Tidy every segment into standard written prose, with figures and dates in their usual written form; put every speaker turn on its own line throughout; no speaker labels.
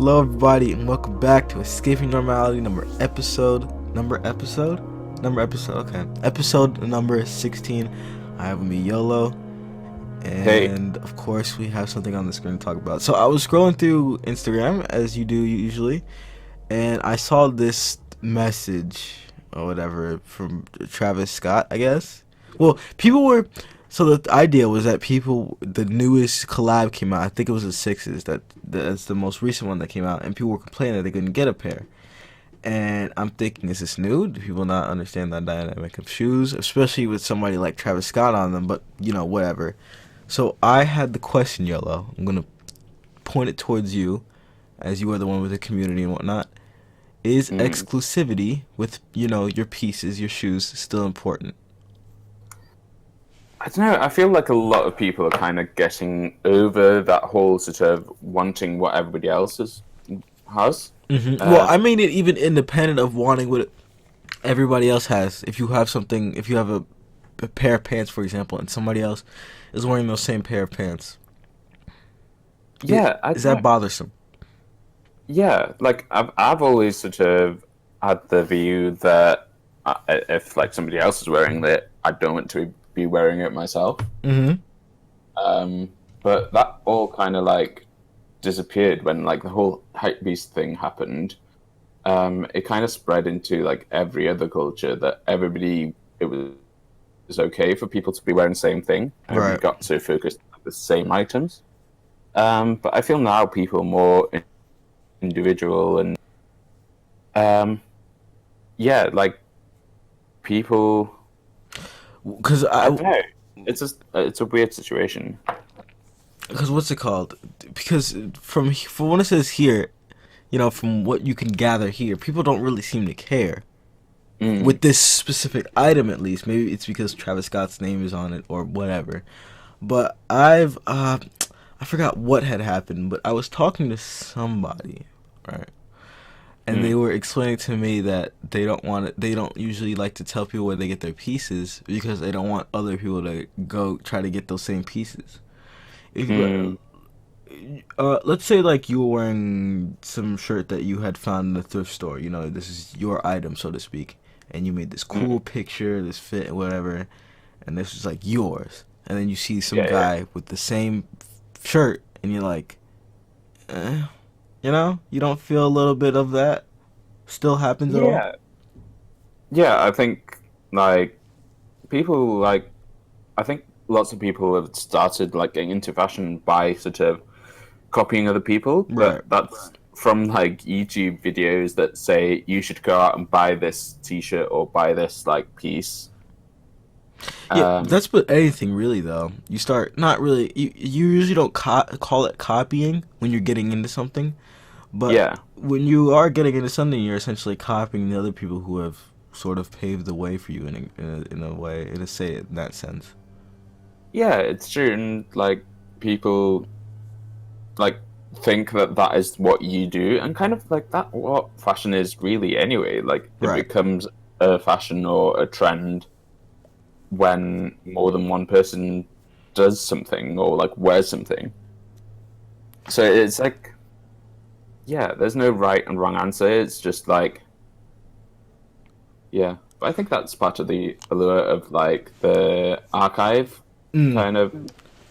Hello, everybody, and welcome back to Escaping Normality, episode number 16. I have with me YOLO,
Hey,
and of course, we have something on the screen to talk about. So, I was scrolling through Instagram, as you do usually, and I saw this message or whatever from Travis Scott, I guess. Well, people were. So the idea was that the newest collab came out. I think it was the Sixes. That's the most recent one that came out, and people were complaining that they couldn't get a pair. And I'm thinking, is this new? Do people not understand that dynamic of shoes, especially with somebody like Travis Scott on them? But whatever. So I had the question, Yellow. I'm gonna point it towards you, as you are the one with the community and whatnot. Is
mm,
exclusivity with your pieces, your shoes, still important?
I don't know. I feel like a lot of people are kind of getting over that whole sort of wanting what everybody else has.
Well,
Uh,
I mean it even independent of wanting what everybody else has. If you have something, if you have a pair of pants, for example, and somebody else is wearing those same pair of pants,
yeah, I
is
don't
that
know.
bothersome?
Yeah, like I've always sort of had the view that if like somebody else is wearing it, I don't want to be wearing it myself.
Mm-hmm.
But that all kind of like disappeared when like the whole hype beast thing happened. It kind of spread into like every other culture that it was okay for people to be wearing the same thing. Everybody
Right.
got so focused on the same items. But I feel now people are more individual and um, yeah, like people.
Because
I don't know. It's a weird situation.
what's it called? Because from what it says here, from what you can gather here, people don't really seem to care
Mm,
with this specific item. At least, maybe it's because Travis Scott's name is on it or whatever. But I forgot what had happened, but I was talking to somebody, right? And they
mm,
were explaining to me that they don't usually like to tell people where they get their pieces because they don't want other people to go try to get those same pieces. If
mm,
let's say like you were wearing some shirt that you had found in the thrift store, this is your item, so to speak, and you made this cool
mm.
picture, this fit, whatever, and this was like yours, and then you see some
Yeah, yeah,
guy with the same shirt, and you're like, eh, you don't feel a little bit of that still happens at all?
yeah, yeah. I think like people like I think lots of people have started like getting into fashion by sort of copying other people,
Right.
but that's from like YouTube videos that say you should go out and buy this T-shirt or buy this like piece.
Yeah,
Um,
that's what anything really though. You start not really. You usually don't call it copying when you're getting into something, but
yeah,
when you are getting into something, you're essentially copying the other people who have sort of paved the way for you in a way, to say it in that sense.
yeah, it's true, and like people like think that that is what you do, and kind of like that what fashion is really anyway. Like it
Right.
becomes a fashion or a trend when more than one person does something or like wears something. So it's like, yeah, there's no right and wrong answer. It's just like, yeah. But I think that's part of the allure of like the archive
Mm.
kind of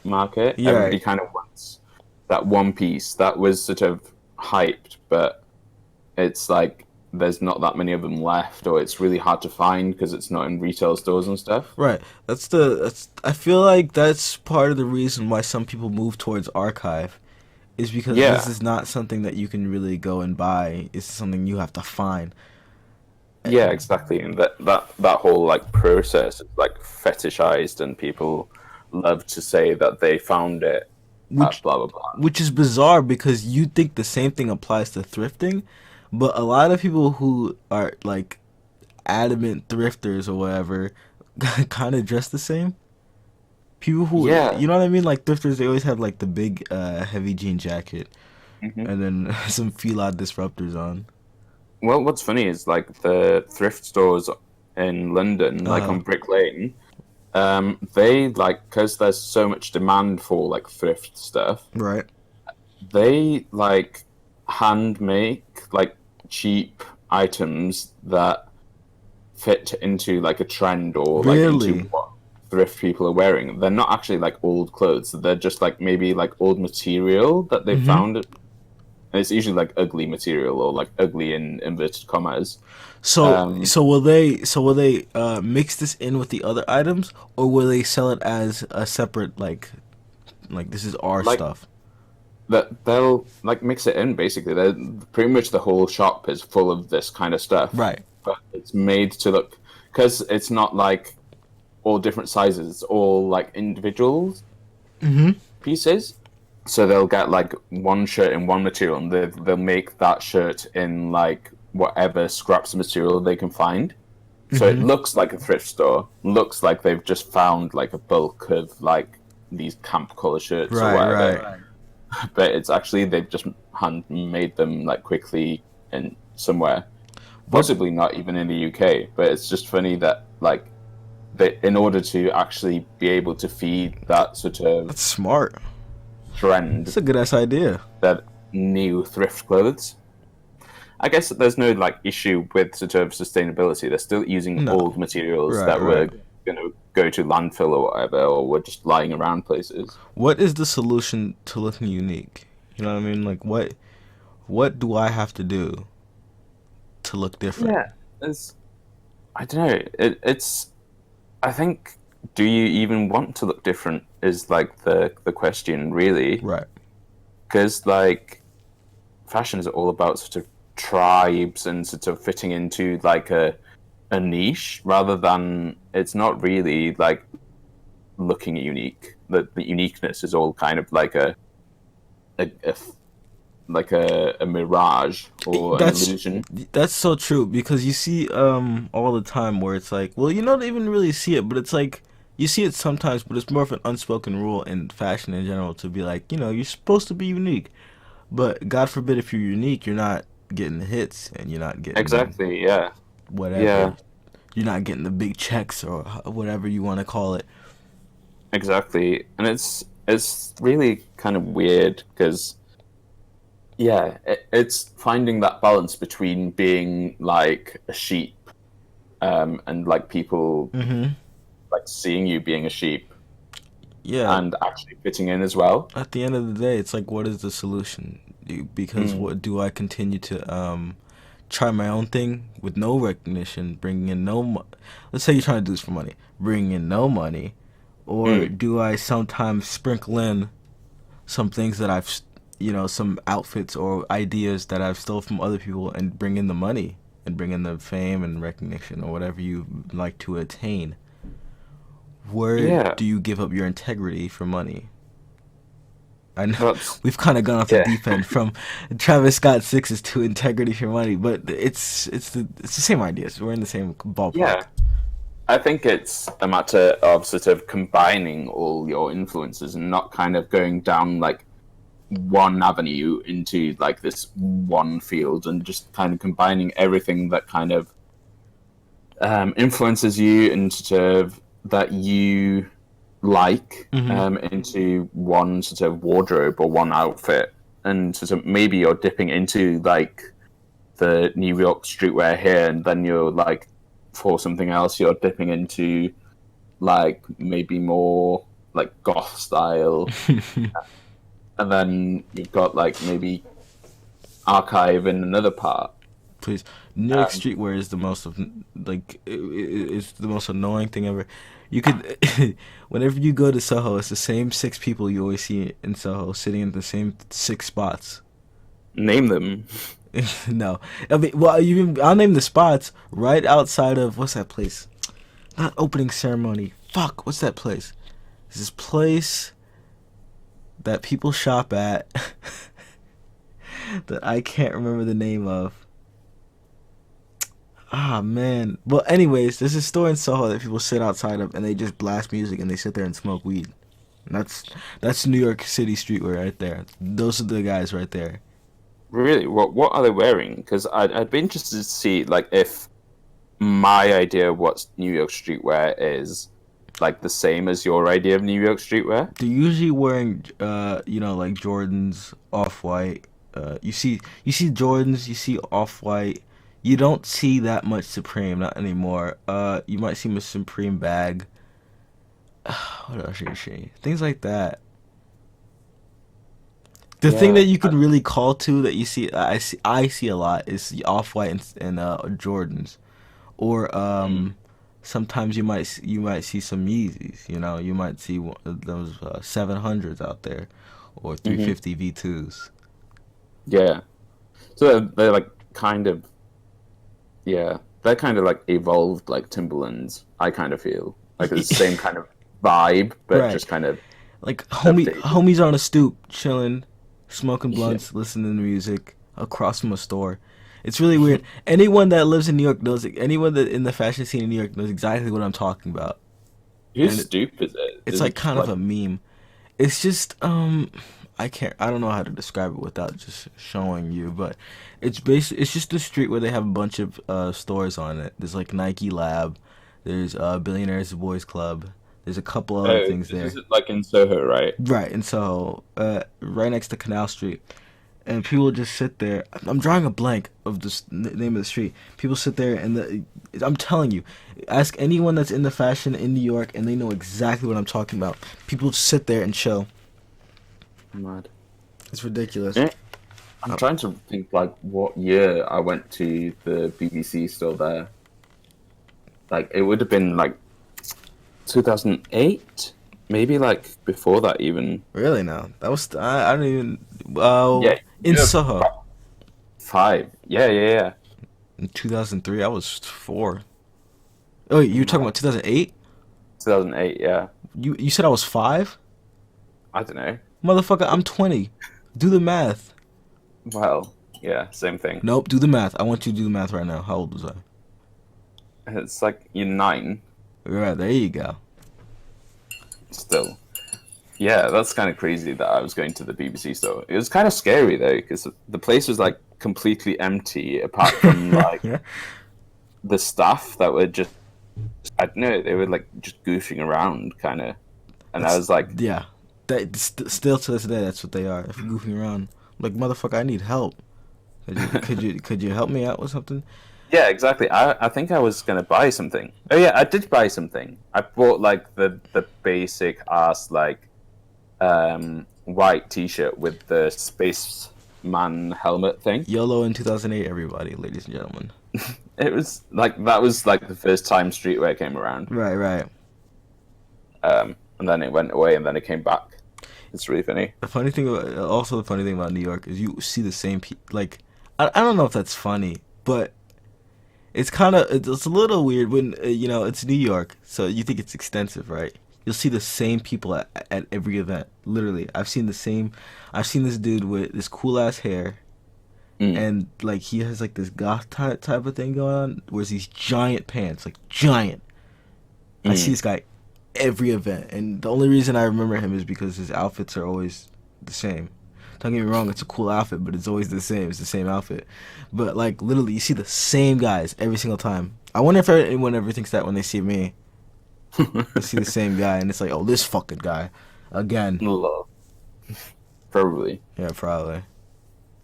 market.
Yeah.
Everybody kind of wants that one piece that was sort of hyped, but it's like there's not that many of them left, or it's really hard to find because it's not in retail stores and stuff.
Right. That's. I feel like that's part of the reason why some people move towards archive is because this
Yeah,
is not something that you can really go and buy. It's something you have to find.
yeah, exactly. And that whole like process is like fetishized, and people love to say that they found it at
which
blah blah blah.
which is bizarre because you think the same thing applies to thrifting, but a lot of people who are like adamant thrifters or whatever kind of dress the same. People who,
Yeah.
you know what I mean, like thrifters, they always have like the big heavy jean jacket
Hmm.
and then some fila disruptors on.
Well, what's funny is like the thrift stores in London, like
Uh,
on Brick Lane, they like because there's so much demand for like thrift stuff.
right.
They like hand make like cheap items that fit into like a trend or like into
Really?
what thrift people are wearing. They're not actually like old clothes. They're just like maybe like old material that they
Mm-hmm.
found. And it's usually like ugly material or like ugly in inverted commas.
So
Um,
so will they mix this in with the other items, or will they sell it as a separate like this is our
like
stuff?
that they'll like mix it in basically. They're pretty much the whole shop is full of this kind of stuff,
Right.
but it's made to look because it's not like all different sizes. It's all like individual
Mm-hmm.
pieces. So they'll get like one shirt in one material, and they'll make that shirt in like whatever scraps of material they can find. So it
Mm-hmm.
looks like a thrift store. Looks like they've just found like a bulk of like these camp color shirts or
Right, right.
whatever. But it's actually they've just hand made them like quickly in somewhere.
What
Possibly not even in the UK. But it's just funny that like they, in order to actually be able to feed that sort of
that's smart.
trend,
That's a good ass idea.
that new thrift clothes. I guess there's no like issue with sort of sustainability. They're still using
No.
old materials
Right,
that were
right.
going to go to landfill or whatever, or were just lying around places.
What is the solution to looking unique? You know what I mean? Like what do I have to do to look different?
Yeah, it's I don't know. It's I think do you even want to look different is like the question really,
Right.
because like fashion is all about sort of tribes and sort of fitting into like a niche rather than it's not really like looking unique. The uniqueness is all kind of like a like a mirage or an
That's
illusion.
that's so true because you see all the time where it's like, well, you don't even really see it, but it's like you see it sometimes, but it's more of an unspoken rule in fashion in general to be like, you're supposed to be unique. But God forbid if you're unique, you're not getting the hits and you're not getting
Exactly. Yeah.
whatever.
Yeah.
You're not getting the big checks or whatever you want to call it.
Exactly. And it's really kind of weird because yeah, it's finding that balance between being like a sheep, and like people
Mm-hmm.
like seeing you being a sheep
Yeah.
and actually fitting in as well.
At the end of the day, it's like, what is the solution? Because
Mm.
what do I continue to try my own thing with no recognition, bringing in no let's say you're trying to do this for money, bringing in no money, or
Mm.
do I sometimes sprinkle in some things that some outfits or ideas that I've stole from other people and bring in the money and bring in the fame and recognition or whatever you like to attain? Where
Yeah,
do you give up your integrity for money? I know
that's
we've kind of gone off the
yeah.
deep end from Travis Scott sixes to integrity for money, but it's the same ideas. We're in the same ballpark.
Yeah. I think it's a matter of sort of combining all your influences and not kind of going down like one avenue into like this one field and just kind of combining everything that kind of influences you and sort of that you like
Hmm.
into one sort of wardrobe or one outfit. And sort of maybe you're dipping into like the New York streetwear here, and then you're like for something else, you're dipping into like maybe more like goth style, and then you've got like maybe archive in another part.
Please, New York
Um,
streetwear is the most of it's the most annoying thing ever. You could whenever you go to Soho, it's the same six people you always see in Soho sitting in the same six spots.
Name them.
No, I mean, well, I'll name the spots right outside of what's that place? Not opening ceremony. Fuck, what's that place? It's this place that people shop at that I can't remember the name of. Ah man. Well, anyways, there's a store in Soho that people sit outside of and they just blast music and they sit there and smoke weed. And that's New York City streetwear right there. Those are the guys right there.
Really, what are they wearing? Because I'd be interested to see like if my idea of what New York streetwear is like the same as your idea of New York streetwear.
They're usually wearing like Jordans, off white. You see Jordans, you see Off White. You don't see that much Supreme, not anymore. You might see a Supreme bag. What else you see? Things like that. The thing that
Yeah.
you could really call to that I see a lot is Off White and Jordans, or
Mm.
sometimes you might see some Yeezys. You might see those 700s out there, or
Hmm.
350 V2s.
Yeah. So they're like kind of yeah, they're kind of like evolved like Timberlands. I kind of feel like it's the same kind of vibe, but
Right.
just kind of
Like
updated.
homies on a stoop, chilling, smoking
Yeah.
blunts, listening to music across from a store. It's really weird. Anyone that lives in New York knows. Anyone that in the fashion scene in New York knows exactly what I'm talking about.
Whose
And
stoop is it?
it's
Is
like
it just
kind of
like
a meme. It's just I don't know how to describe it without just showing you, but it's just a street where they have a bunch of stores on it. There's like Nike Lab, there's Billionaires Boys Club. There's a couple other
oh,
things
this is
there.
like in Soho, right?
Right, and so right next to Canal Street, and people just sit there. I'm drawing a blank of the name of the street. People sit there, and I'm telling you, ask anyone that's in the fashion in New York, and they know exactly what I'm talking about. People just sit there and chill.
Mad.
It's ridiculous.
Yeah. I'm trying to think like what year I went to the BBC store there. Like it would have been like 2008, maybe like before that even.
Really now, that was I don't even.
Yeah,
In
you're
Soho
5. Yeah, yeah, yeah.
in 2003, I was 4. Oh, wait, you were talking
Mad.
about 2008?
2008. Yeah.
You said I was 5?
I don't know.
Motherfucker, I'm 20. Do the math.
Well, yeah, same thing.
Nope, do the math. I want you to do the math right now. How old was I?
It's like you're 9
Right, there you go.
still. Yeah, that's kind of crazy that I was going to the BBC store. It was kind of scary though, because the place was like completely empty apart from like
Yeah.
the staff that were just, I don't know, they were like just goofing around kind of. And I
That's
was like,
yeah. That still to this day, that's what they are. If you're goofing around, like motherfucker, I need help. Could you help me out with something?
yeah, exactly. I think I was gonna buy something. Oh yeah, I did buy something. I bought like the basic ass like white T-shirt with the spaceman helmet thing.
YOLO in 2008, everybody, ladies and gentlemen.
It was like that was like the first time streetwear came around.
Right, right.
And then it went away, and then it came back. It's really funny.
The funny thing about New York is you see the same people. Like, I don't know if that's funny, but it's a little weird when it's New York, so you think it's extensive, right? You'll see the same people at every event. Literally, I've seen this dude with this cool ass hair,
Mm,
and like he has like this goth type of thing going on. Where's these giant pants, like giant. I see
mm,
this guy every event, and the only reason I remember him is because his outfits are always the same. Don't get me wrong, it's a cool outfit, but it's always the same. It's the same outfit. But like literally, you see the same guys every single time. I wonder if anyone ever thinks that when they see me, they see the same guy, and it's like, oh, this fucking guy, again.
love, probably.
Yeah, probably.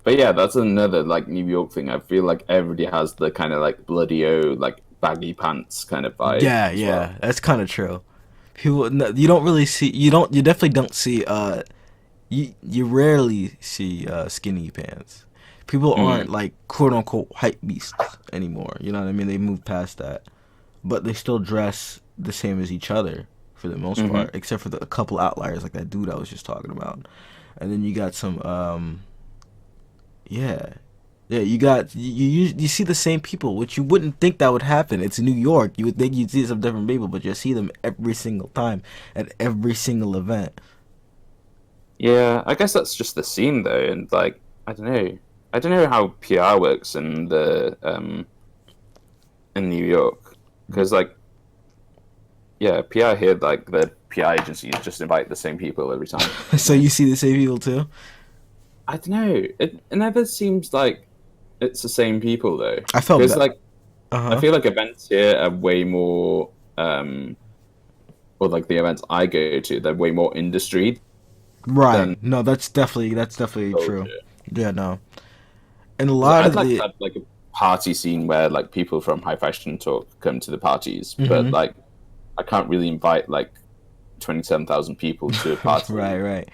But yeah, that's another like New York thing. I feel like everybody has the kind of like bloody o like baggy pants kind of vibe
Yeah,
as well.
yeah, that's kind of true. People, no, you don't really see. You definitely don't see. You rarely see skinny pants. People aren't
Mm,
like quote unquote hype beasts anymore. You know what I mean? They moved past that, but they still dress the same as each other for the most
hmm.
part, except for a couple outliers like that dude I was just talking about. And then you got some yeah. Yeah, you see the same people, which you wouldn't think that would happen. It's New York. You would think you'd see some different people, but you see them every single time at every single event.
Yeah, I guess that's just the scene though, and like I don't know. I don't know how PR works in New York because like yeah, PR here like the PR agencies just invite the same people every time. I don't
So
know.
you see the same people too?
I don't know. It never seems like it's the same people though,
I felt
because
that.
like
Uh
I
huh.
feel like events here are way more or like the events I go to, they're way more industry
Right.
than
No, that's definitely true.
culture.
Yeah, no. And a
'Cause
lot
I'd
of
like to
the
have like a party scene where like people from high fashion talk come to the parties, but
hmm
like I can't really invite like 27,000 people to a
right,
party
right.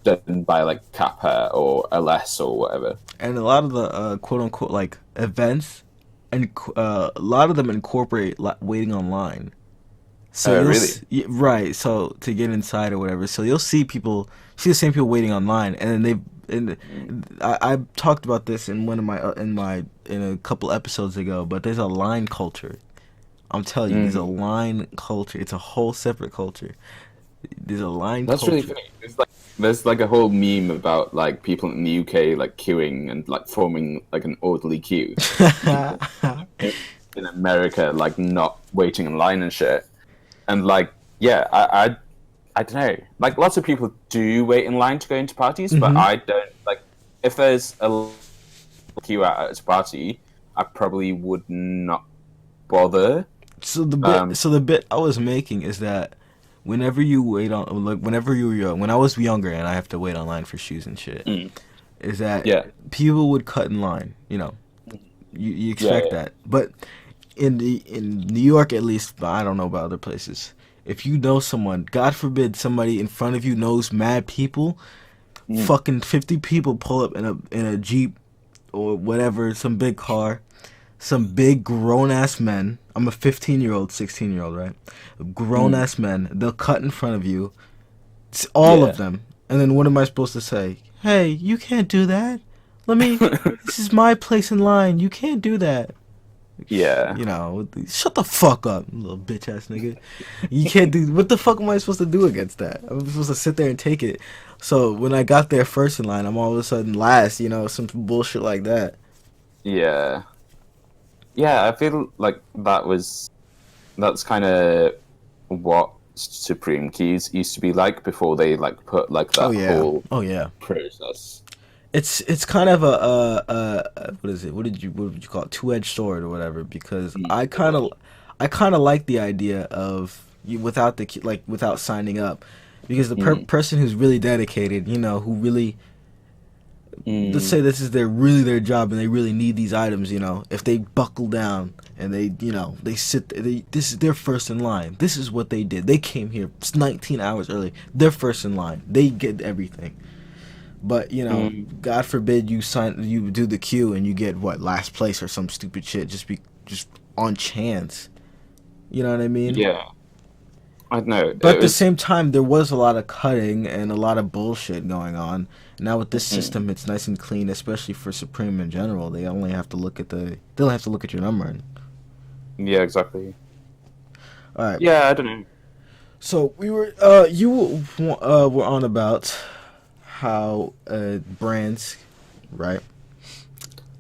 done by like Kappa or LS or whatever.
And a lot of the quote unquote like events and a lot of them incorporate waiting online. So
Oh, really?
right. So to get inside or whatever. So you'll see the same people waiting online, and then and
Mm.
I talked about this in one of my in a couple episodes ago. But there's a line culture. I'm telling you, there's a
Mm.
line culture. It's a whole separate culture. There's a line
That's really
culture.
funny. There's like a whole meme about like people in the UK like queuing and like forming like an orderly queue, and people in America like not waiting in line and shit. And like, yeah, I don't know. Like, lots of people do wait in line to go into parties, but
hmm
I don't. Like, if there's a queue at a party, I probably would not bother. Um,
So the bit I was making is that whenever you wait on like whenever you were young, when I was younger and I have to wait online for shoes and shit,
mm,
is that
yeah,
people would cut in line. You know, you
yeah,
expect
yeah.
that, but in New York at least, but I don't know about other places. If you know someone, God forbid, somebody in front of you knows mad people,
Mm,
fucking 50 people pull up in a jeep or whatever, some big car, some big grown ass men. I'm a 15-year-old, 16-year-old, right? Grown
mm,
ass men. They'll cut in front of you. It's all of
yeah.
them. And then what am I supposed to say? Hey, you can't do that. Let me. This is my place in line. You can't do that.
Yeah.
You know, shut the fuck up, you little bitch ass nigga. You can't do. What the fuck am I supposed to do against that? I'm supposed to sit there and take it. So when I got there first in line, I'm all of a sudden last. You know, some bullshit like that.
Yeah. Yeah, I feel like that's kind of what Supreme Keys used to be like before they like put like
Oh
that
yeah.
whole
Oh yeah.
process.
It's kind of what is it? What would you call it? Two-edged sword or whatever. Because
Mm,
I kind of like the idea of you without without signing up, because the
mm,
person who's really dedicated, you know, who really, let's
mm,
say this is their job and they really need these items, you know, if they buckle down and they, you know, they sit this is their first in line. This is what they did. They came here 19 hours early. They're first in line. They get everything. But you know,
mm.
God forbid you do the queue and you get what, last place or some stupid shit, just on chance. You know what I mean?
Yeah, I don't know.
But
It
at the
was.
same time, there was a lot of cutting and a lot of bullshit going on. Now with this
Mm,
system, it's nice and clean, especially for Supreme in general. They only have to look at they don't have to look at your number.
yeah, exactly.
All right.
Yeah, I don't know.
So we were were on about how brands, right,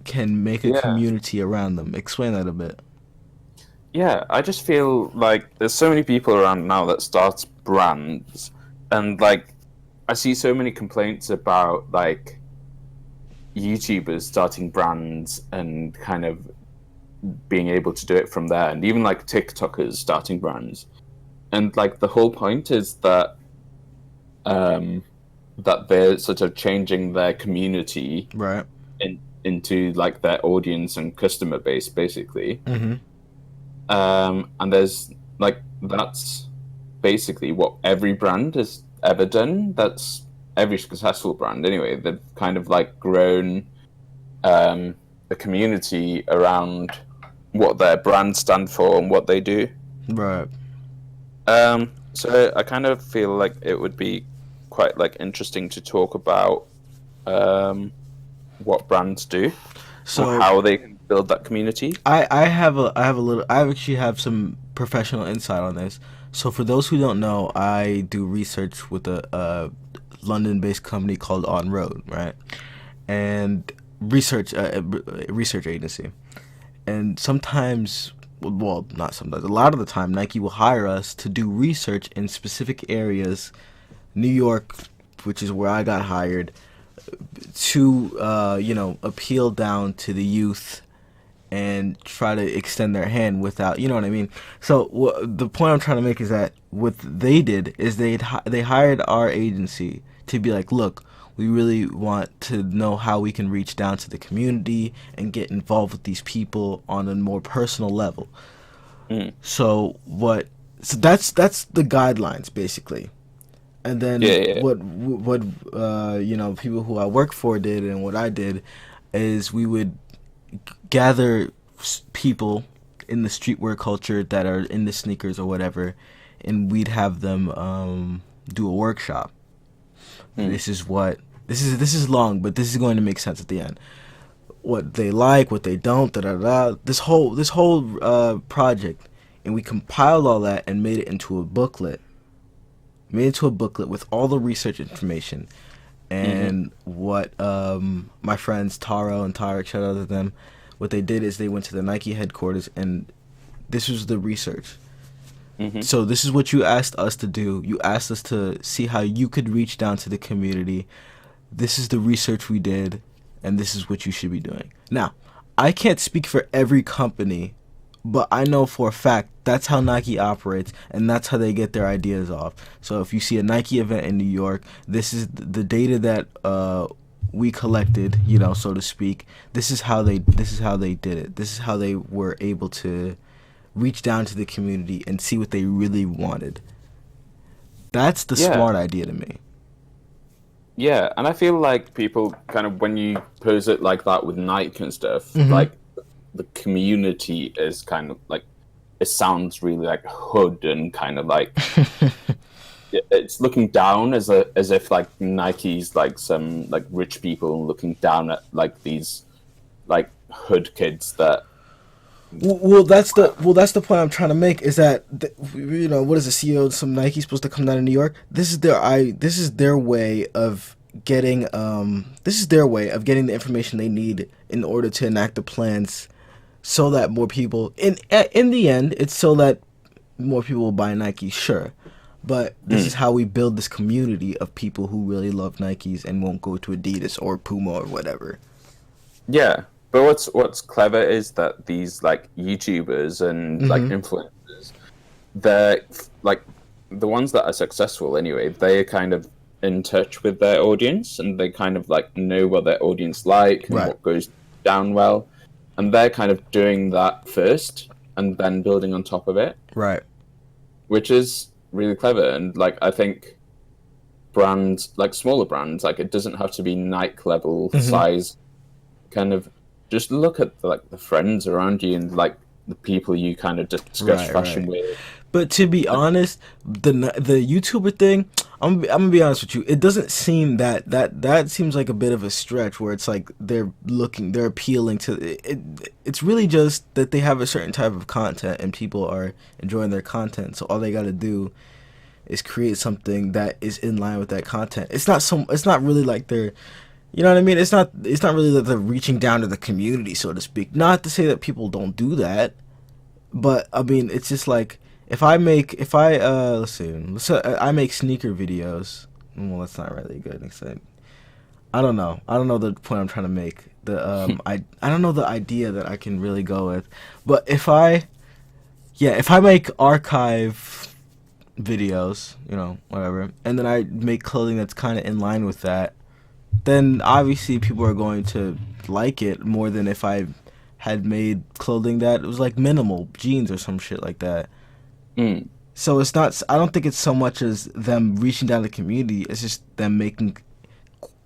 can make a
Yeah,
community around them. Explain that a bit.
yeah. I just feel like there's so many people around now that starts brands, and like I see so many complaints about like YouTubers starting brands and kind of being able to do it from there, and even like TikTokers starting brands. And like the whole point is um, that they're sort of changing their community
Right.
into like their audience and customer base, basically.
Mm-hmm.
And there's like that's basically what every brand has ever done. That's every successful brand, anyway. They've kind of like grown a community around what their brands stand for and what they do.
Right.
So I kind of feel like it would be quite like interesting to talk about um, what brands do or
So
how they can build that community.
I have a little I actually have some professional insight on this. So for those who don't know, I do research with a London-based company called On Road, right? And research agency. And sometimes, well, not sometimes, a lot of the time, Nike will hire us to do research in specific areas. New York, which is where I got hired, to you know, appeal down to the youth and try to extend their hand without, you know what I mean. So the point I'm trying to make is that what they did is they hired our agency to be like, look, We really want to know how we can reach down to the community and get involved with these people on a more personal level.
Mm.
So that's the guidelines basically. And
Yeah,
then
yeah.
what people who I work for did and what I did is we would gather people in the streetwear culture that are into sneakers or whatever, and we'd have them do a workshop.
Mm.
This is long, but this is going to make sense at the end. What they like, what they don't, da da da. This whole project, and we compiled all that and made it into a booklet. Made it into a booklet with all the research information.
Mm-hmm.
And what my friends Taro and Tarek, shout out to them, what they did is they went to the Nike headquarters, and this was the research.
Mm-hmm.
So this is what you asked us to do. You asked us to see how you could reach down to the community. This is the research we did, and this is what you should be doing. Now, I can't speak for every company, but I know for a fact that's how Nike operates, and that's how they get their ideas off. So if you see a Nike event in New York, this is the data that we collected, so to speak. This is how they did it. This is how they were able to reach down to the community and see what they really wanted. That's the
Yeah,
smart idea to me.
yeah, and I feel like people kind of when you pose it like that with Nike and stuff,
Mm-hmm.
like the community is kind of like it sounds really like hood and kind of like it's looking down as if like Nike's like some like rich people looking down at like these like hood kids that
Well, that's the point I'm trying to make. Is that what is the CEO of some Nike supposed to come down to New York? This is their way of getting the information they need in order to enact the plans, so that more people in the end it's so that more people will buy Nike, sure. But this is
mm,
how we build this community of people who really love Nikes and won't go to Adidas or Puma or whatever.
yeah. But what's clever is that these like YouTubers and like
Mm-hmm.
influencers, they're like the ones that are successful anyway, they are kind of in touch with their audience and they kind of like know what their audience like and
Right.
what goes down well. And they're kind of doing that first and then building on top of it,
Right.
which is really clever. And like I think brands like smaller brands, like it doesn't have to be Nike level
Mm-hmm.
size kind of just look at like the friends around you and like the people you kind of discuss
Right.
fashion
Right.
with.
But to be honest, the YouTuber thing, I'm gonna be honest with you. It doesn't seem that seems like a bit of a stretch where it's like they're appealing to it. It's really just that they have a certain type of content and people are enjoying their content. So all they got to do is create something that is in line with that content. It's not really like they're, you know what I mean? It's not really that they're reaching down to the community, so to speak. Not to say that people don't do that, but I mean, it's just like if I let's see, I make sneaker videos. Well, that's not really good. Except I don't know the point I'm trying to make. I don't know the idea that I can really go with. But if I make archive videos, whatever, and then I make clothing that's kind of in line with that, then obviously people are going to like it more than if I had made clothing that was like minimal jeans or some shit like that.
Mm.
So it's not. I don't think it's so much as them reaching down the community. It's just them making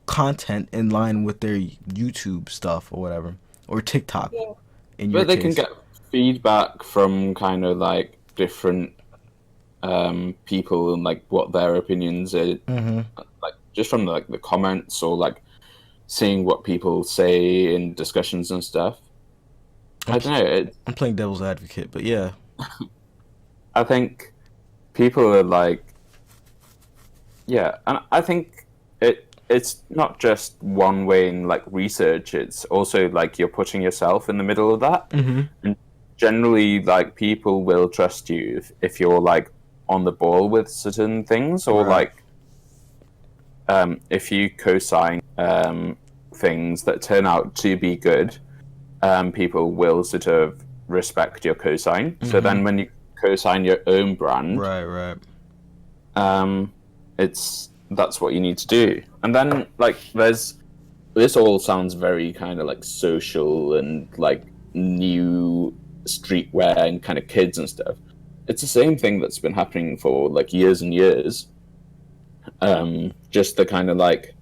content in line with their YouTube stuff or whatever, or TikTok in your
But they can
case.
get feedback from kind of like different people and like what their opinions are,
Mm-hmm.
like just from like the comments or like seeing what people say in discussions and stuff.
I'm,
I don't know.
I'm playing devil's advocate, but yeah.
I think people are like, yeah, and I think it's not just one way in like research. It's also like you're putting yourself in the middle of that,
Mm-hmm.
and generally, like people will trust you if you're like on the ball with certain things, or
Right.
like if you co-sign things that turn out to be good, people will sort of respect your co-sign. So
Mm-hmm.
then when you co-sign your own brand,
Right. Right.
um, it's that's what you need to do. And then like there's this all sounds very kind of like social and like new streetwear and kind of kids and stuff. It's the same thing that's been happening for like years and years. Just the kind of like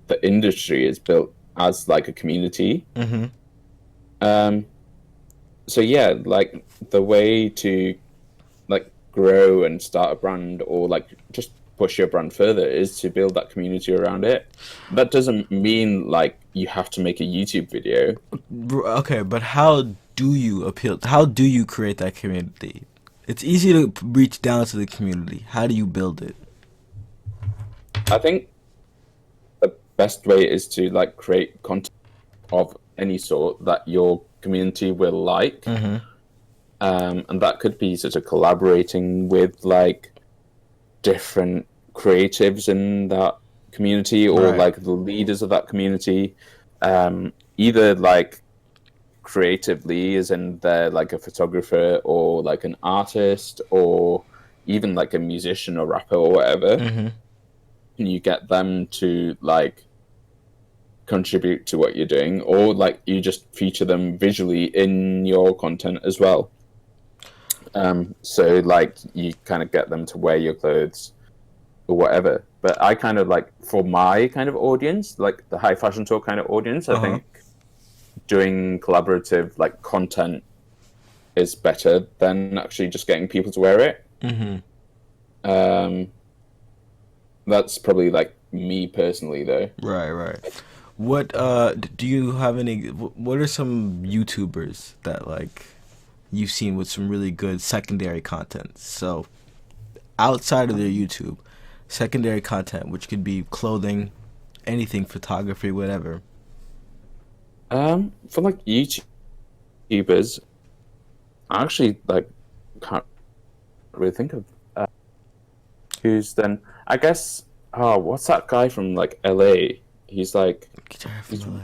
the industry is built as like a community.
Mm-hmm.
Um, so yeah, like the way to like grow and start a brand or like just push your brand further is to build that community around it. That doesn't mean like you have to make a YouTube video.
Okay, but how do you appeal? How do you create that community? It's easy to reach down to the community. How do you build it?
I think the best way is to like create content of any sort that your community will like.
Mm-hmm.
And that could be sort of collaborating with like different creatives in that community or
Right.
like the leaders of that community. Either like creatively, as in they're like a photographer or like an artist or even like a musician or rapper or whatever.
Mm-hmm.
And you get them to like contribute to what you're doing, or like you just feature them visually in your content as well. So like you kind of get them to wear your clothes or whatever. But I kind of like for my kind of audience, like the high fashion tour kind of audience, I
Uh-huh.
think doing collaborative like content is better than actually just getting people to wear it.
Mm-hmm.
Um, that's probably like me personally though.
Right, right. What do you have any what are some YouTubers that like you've seen with some really good secondary content? So, outside of their YouTube, secondary content which could be clothing, anything, photography, whatever.
For like YouTubers, I actually like can't really think of who's then. I guess what's that guy from like LA? He's like
Guitar
he's
from LA.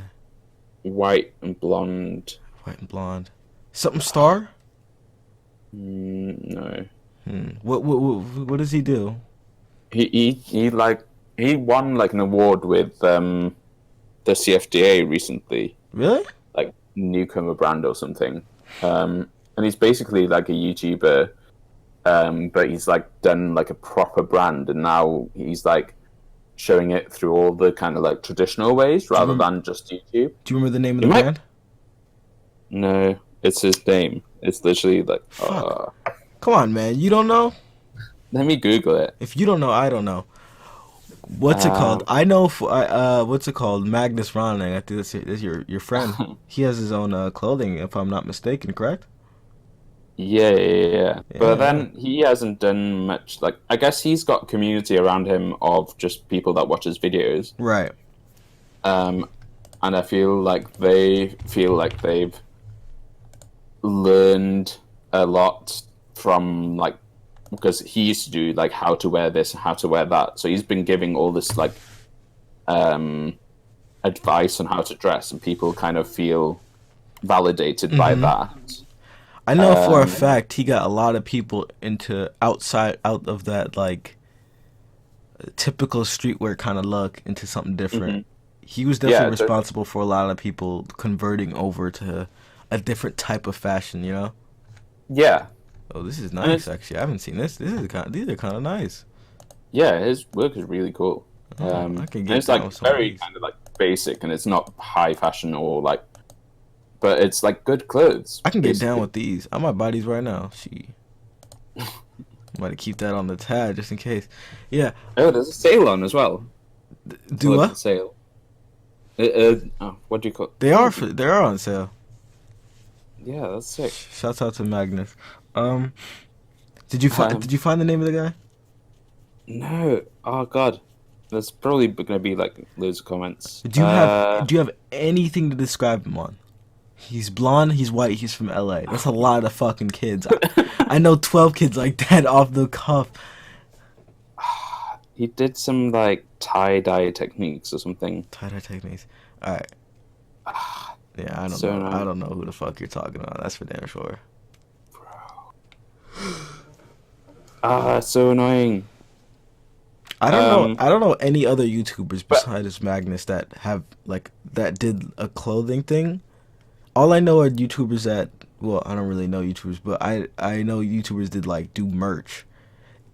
white and blonde.
White and blonde. Something star?
No,
What does he do?
he like he won like an award with the CFDA recently,
Really?
like newcomer brand or something. And he's basically like a YouTuber, but he's like done like a proper brand, and now he's like showing it through all the kind of like traditional ways
Do you
rather
remember,
than just YouTube.
do you remember the name of
You
the
might
brand?
no, it's his name. It's literally like
Fuck. Come on, man. You don't know?
let me Google it.
If you don't know, I don't know. What's it called?
Um,
I know. What's it called? Magnus Ronning. I think that's your friend. He has his own clothing, if I'm not mistaken. Correct?
yeah. But
Yeah.
then he hasn't done much. Like I guess he's got community around him of just people that watch his videos.
Right.
Um, and I feel like they feel like they've learned a lot from like because he used to do like how to wear this, how to wear that. So he's been giving all this like um advice on how to dress, and people kind of feel validated by
Hmm.
that.
I know for a
Um,
fact he got a lot of people into out of that like typical streetwear kind of look into something different.
mhm.
He was definitely
Yeah, totally.
responsible for a lot of people converting over to a different type of fashion. You know?
Yeah,
Oh, this is
and
nice.
it's
Actually, I haven't seen this. These are kind of nice.
yeah, his work is really cool.
Oh, I can
And
get
it's
down
like
with some of
very
these.
kind of like basic, and it's not high fashion or like, but it's like good clothes
I can get down
basically.
with these. I might buy these right now. She might keep that on the tag just in case. Yeah,
Oh, there's a sale on as well. It's a
do
little
what?
sale. What do you call?
They are on sale.
Yeah, that's sick.
Shouts out to Magnus. Um, did
Um,
you find the name of the guy?
no, oh god, there's probably gonna be like loads of comments.
Do you have anything to describe him on? He's blonde. He's white. He's from LA. That's a lot of fucking kids. I know 12 kids like that off the cuff.
he did some like tie dye techniques or something.
Tie-dye techniques. All right. Yeah, I don't
So
know. I
annoying.
don't know who the fuck you're talking about. That's for damn sure.
So annoying.
I don't know.
Um,
I don't know any other YouTubers
but
besides Magnus that have like that did a clothing thing. All I know are YouTubers that. Well, I don't really know YouTubers, but I know YouTubers did like do merch,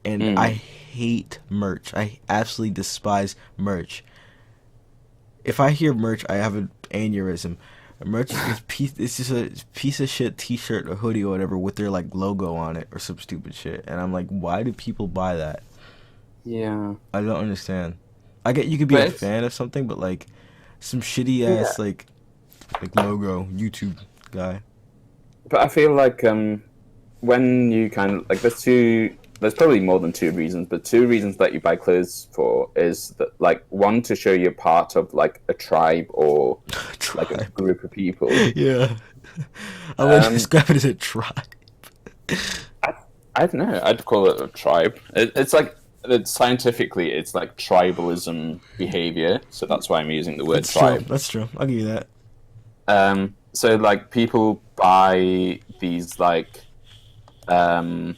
and I
mm,
hate merch. I absolutely despise merch. If I hear merch, I have an aneurysm. Merch is this piece. It's just a piece of shit T-shirt or hoodie or whatever with their like logo on it or some stupid shit. And I'm like, why do people buy that?
yeah,
I don't understand. I get you could be
but
a
it's
fan of something, but like some shitty
yeah.
ass like logo YouTube guy.
But I feel like when you kind of like there's probably more than two reasons, but two reasons that you buy clothes for is that like one to show you're part of like a tribe or like a
Tribe.
group of people.
Yeah. I would
Um,
describe it as a tribe.
I, I don't know. I'd call it a tribe. It's like scientifically, it's like tribalism behavior. So that's why I'm using the word
That's true.
tribe.
That's true. I'll give you that.
So like people buy these like um,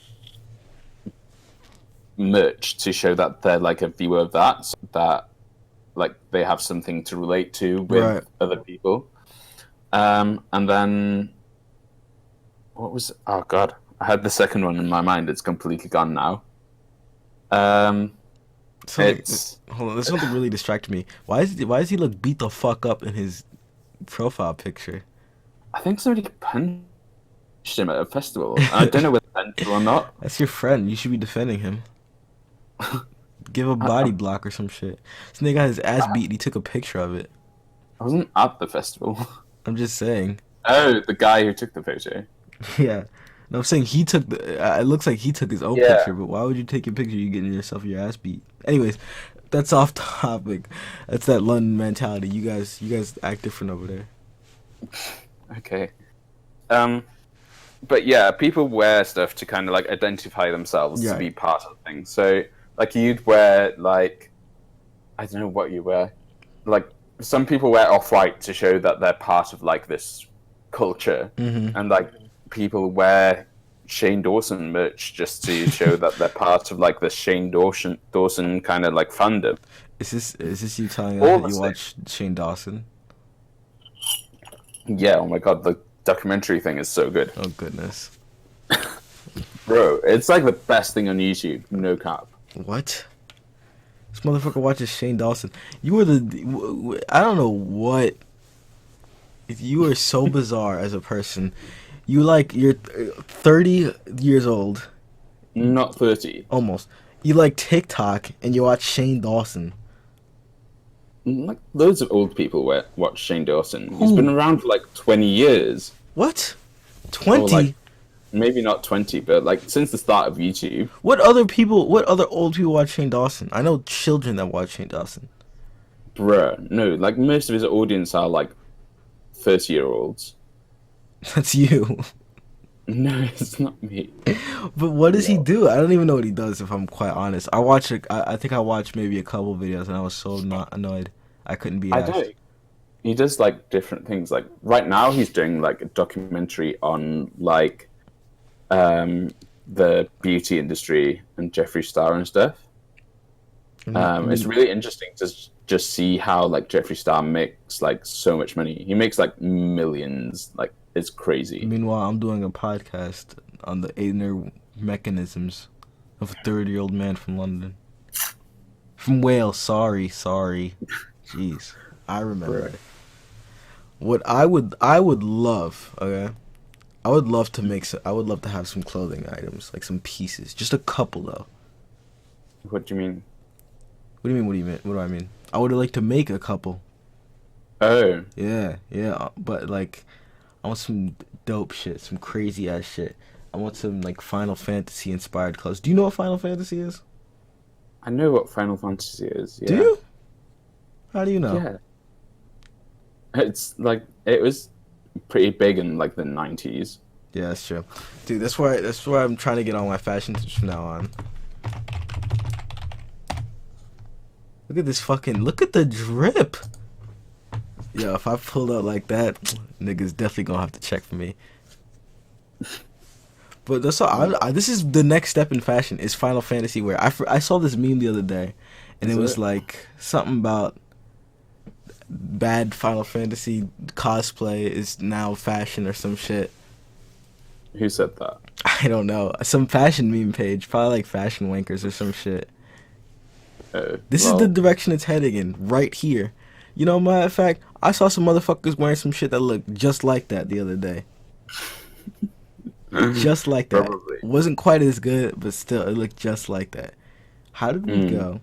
merch to show that they're like a viewer of that, so that like they have something to relate to with
Right.
other people. And then what was? Oh God, I had the second one in my mind. It's completely gone now. Um,
Something.
it's
Hold on. There's something really distracting me. Why does he look beat the fuck up in his profile picture?
I think somebody punched him at a festival. I don't know whether intentional or not.
That's your friend. You should be defending him. Give a
I,
body
I,
block or some shit. This nigga got his ass beat and he took a picture of it.
I wasn't at the festival.
I'm just saying.
Oh, the guy who took the photo.
Yeah. No, I'm saying he took the. It looks like he took his own
Yeah.
picture, but why would you take a picture? You getting yourself your ass beat. Anyways, that's off topic. That's that London mentality. You guys act different over there.
Okay. Um, but yeah, people wear stuff to kind of like identify themselves to
Right.
be part of things. So like you'd wear like I don't know what you wear. Like some people wear off white to show that they're part of like this culture,
Mm-hmm.
and like people wear Shane Dawson merch just to show that they're part of like the Shane Dawson kind of like fandom.
Is this you telling us
All
that
the
you
same.
watch Shane Dawson?
Yeah. Oh my god, the documentary thing is so good,
Oh goodness.
bro. It's like the best thing on YouTube. No cap.
What? This motherfucker watches Shane Dawson. You were I don't know what. You are so bizarre as a person. You're 30 years old,
Not 30.
almost. You like TikTok and you watch Shane Dawson.
Like loads of old people watch Shane Dawson. He's been
Who?
around for like 20 years,
What?
or like
20?
maybe not 20, but like since the start of YouTube.
What other people? What other old people watch Shane Dawson? I know children that watch Shane Dawson.
Bruh, no, like most of his audience are like 30-year-olds.
That's you.
No, it's not me.
But what does he
No.
do? I don't even know what he does. If I'm quite honest, I think I watched maybe a couple videos and I was so not annoyed. I couldn't be
I
asked.
don't. He does like different things. Like right now, he's doing like a documentary on like um the beauty industry and Jeffree Star and stuff.
I
It's
mean,
really interesting to just see how like Jeffree Star makes like so much money. He makes like millions. Like it's crazy.
meanwhile, I'm doing a podcast on the inner mechanisms of a 30-year-old man from London, from Wales. Sorry. Jeez, I remembered.
Bruh.
What I would love, okay. I would love to I would love to have some clothing items, like some pieces, just a couple though.
What do you mean?
What do you mean? What do you mean? What do I mean? I would like to make a couple.
Oh,
Yeah, but like, I want some dope shit, some crazy ass shit. I want some like Final Fantasy inspired clothes. Do you know what Final Fantasy is?
I know what Final Fantasy is.
Do
Yeah.
you? How do you know?
Yeah. It's like it was pretty big in like the 90s.
Yeah, that's true, dude. That's why I'm trying to get all my fashion tips from now on. Look at the drip. Yo, if I pulled out like that, niggas definitely gonna have to check for me. But that's all. This is the next step in fashion. Is Final Fantasy wear? I saw this meme the other day, and it
Is
was
it?
like something about bad Final Fantasy cosplay is now fashion or some shit.
Who said that?
I don't know. Some fashion meme page, probably like Fashion Wankers or some shit. This is the
Well,
direction it's heading in, right here. You know, matter of fact, I saw some motherfuckers wearing some shit that looked just like that the other day. Just like that.
probably.
Wasn't quite as good, but still, it looked just like that. How did we
Mm,
go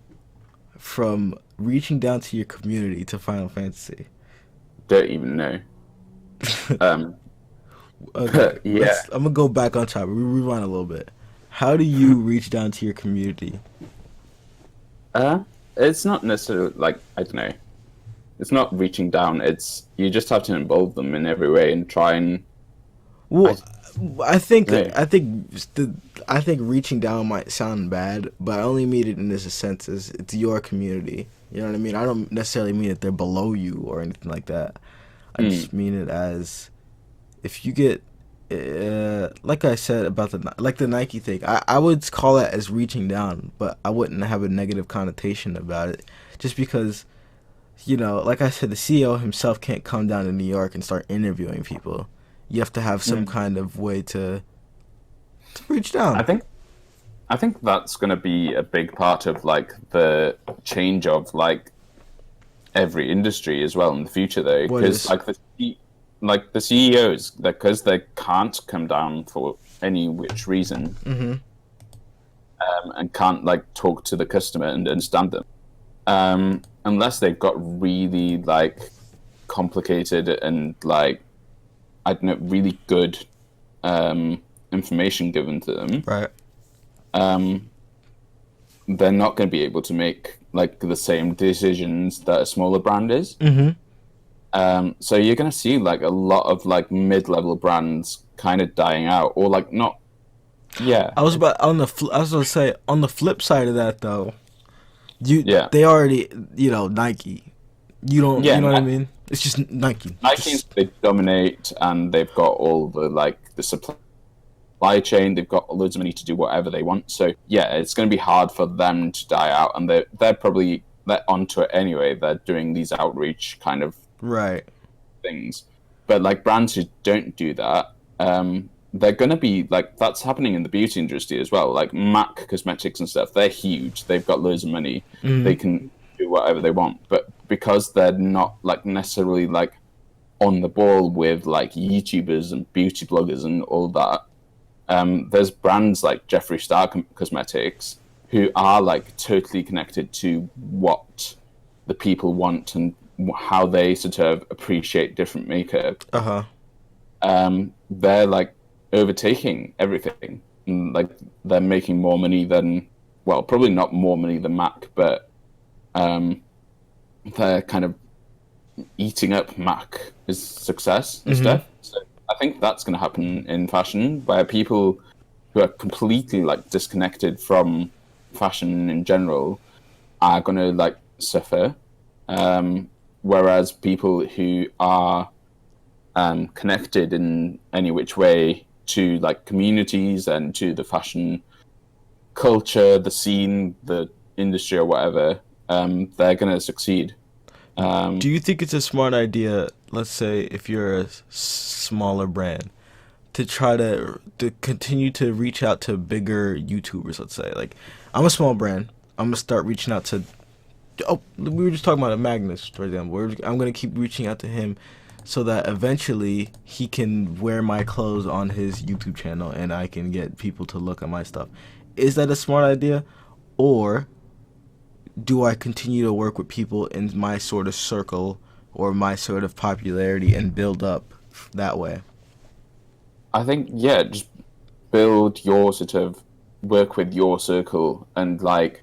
from reaching down to your community to Final Fantasy?
don't even know. Um,
Okay,
but yeah.
let's. I'm gonna go back on top. We rewind a little bit. How do you reach down to your community?
Uh, it's not necessarily like I don't know. It's not reaching down. It's you just have to involve them in every way and try and I
Well, I think
don't know.
I think the I think reaching down might sound bad, but I only mean it in this sense as it's your community. You know what I mean? I don't necessarily mean that they're below you or anything like that. I
Mm,
just mean it as if you get, like I said about the Nike thing. I would call that as reaching down, but I wouldn't have a negative connotation about it, just because like I said, the CEO himself can't come down to New York and start interviewing people. You have to have some
mm.
kind of way to reach
I
down.
think I think that's going to be a big part of like the change of like every industry as well in the future though
What
because
is?
like the CEOs because they can't come down for any which reason
Mm-hmm.
and can't like talk to the customer and understand them unless they've got really like complicated and like I don't know really good information given to them
Right.
um, they're not going to be able to make like the same decisions that a smaller brand is.
Mm-hmm.
So you're going to see like a lot of like mid-level brands kind of dying out, or like not. Yeah,
I was gonna say on the flip side of that though,
yeah,
they already Nike. You don't
yeah.
you know what I mean? It's just Nike.
Nike
Just
they dominate, and they've got all the like the supply chain. They've got loads of money to do whatever they want. So yeah, it's going to be hard for them to die out, and they're onto it anyway. They're doing these outreach kind of
right.
things. But like brands who don't do that, they're gonna be like that's happening in the beauty industry as well. Like MAC Cosmetics and stuff, they're huge. They've got loads of money.
Mm-hmm.
They can do whatever they want. But because they're not like necessarily like on the ball with like YouTubers and beauty bloggers and all that, there's brands like Jeffree Star Cosmetics who are like totally connected to what the people want and how they sort of appreciate different makeup.
Uh huh.
They're like overtaking everything. And, like they're making more money than, well, probably not more money than Mac, but um, they're kind of eating up Mac's success and
Mm-hmm.
stuff. So I think that's going to happen in fashion, where people who are completely like disconnected from fashion in general are going to like suffer, whereas people who are connected in any which way to like communities and to the fashion culture, the scene, the industry, or whatever, they're going to succeed.
Do
Um,
you think it's a smart idea? Let's say if you're a smaller brand, to try to continue to reach out to bigger YouTubers. Let's say, like, I'm a small brand. I'm gonna start reaching out to. Oh, we were just talking about Magnus, for example. I'm gonna keep reaching out to him, so that eventually he can wear my clothes on his YouTube channel, and I can get people to look at my stuff. Is that a smart idea, or do I continue to work with people in my sort of circle or my sort of popularity and build up that way?
I think yeah, just build your sort of work with your circle and like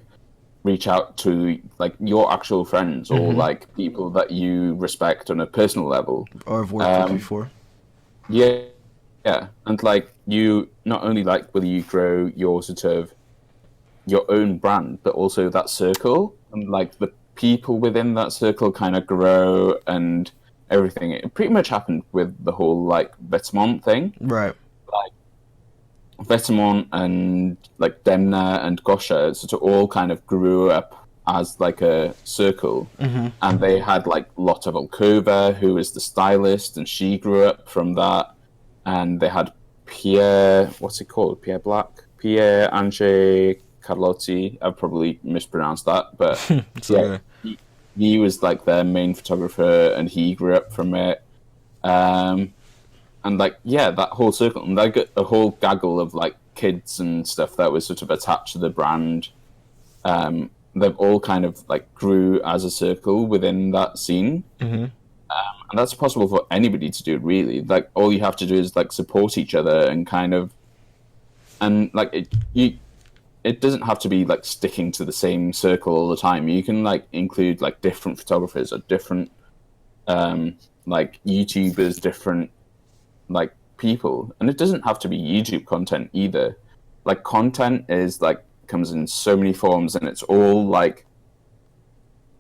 reach out to like your actual friends or
Mm-hmm.
like people that you respect on a personal level.
Or have worked with
Um,
before.
yeah, yeah, and like you not only like will you grow your sort of your own brand, but also that circle and like the people within that circle kind of grow and everything. It pretty much happened with the whole like Vêtements thing.
Right.
Like Vetements and like Demna and Gosha sort of all kind of grew up as like a circle, and they had like Lotta Volkova, who was the stylist, and she grew up from that. And they had Pierre, what's it called? Pierre Black, Pierre Ange Carlotti. I've probably mispronounced that, but
It's
yeah,
okay.
he was like their main photographer, and he grew up from it. Um, and like yeah, that whole circle, and like a whole gaggle of like kids and stuff that was sort of attached to the brand. They've all kind of like grew as a circle within that scene, and that's possible for anybody to do. Really, like all you have to do is like support each other and kind of, and like it doesn't have to be like sticking to the same circle all the time. You can like include like different photographers or different like YouTubers, different like people, and it doesn't have to be YouTube content either. Like content is like comes in so many forms, and it's all like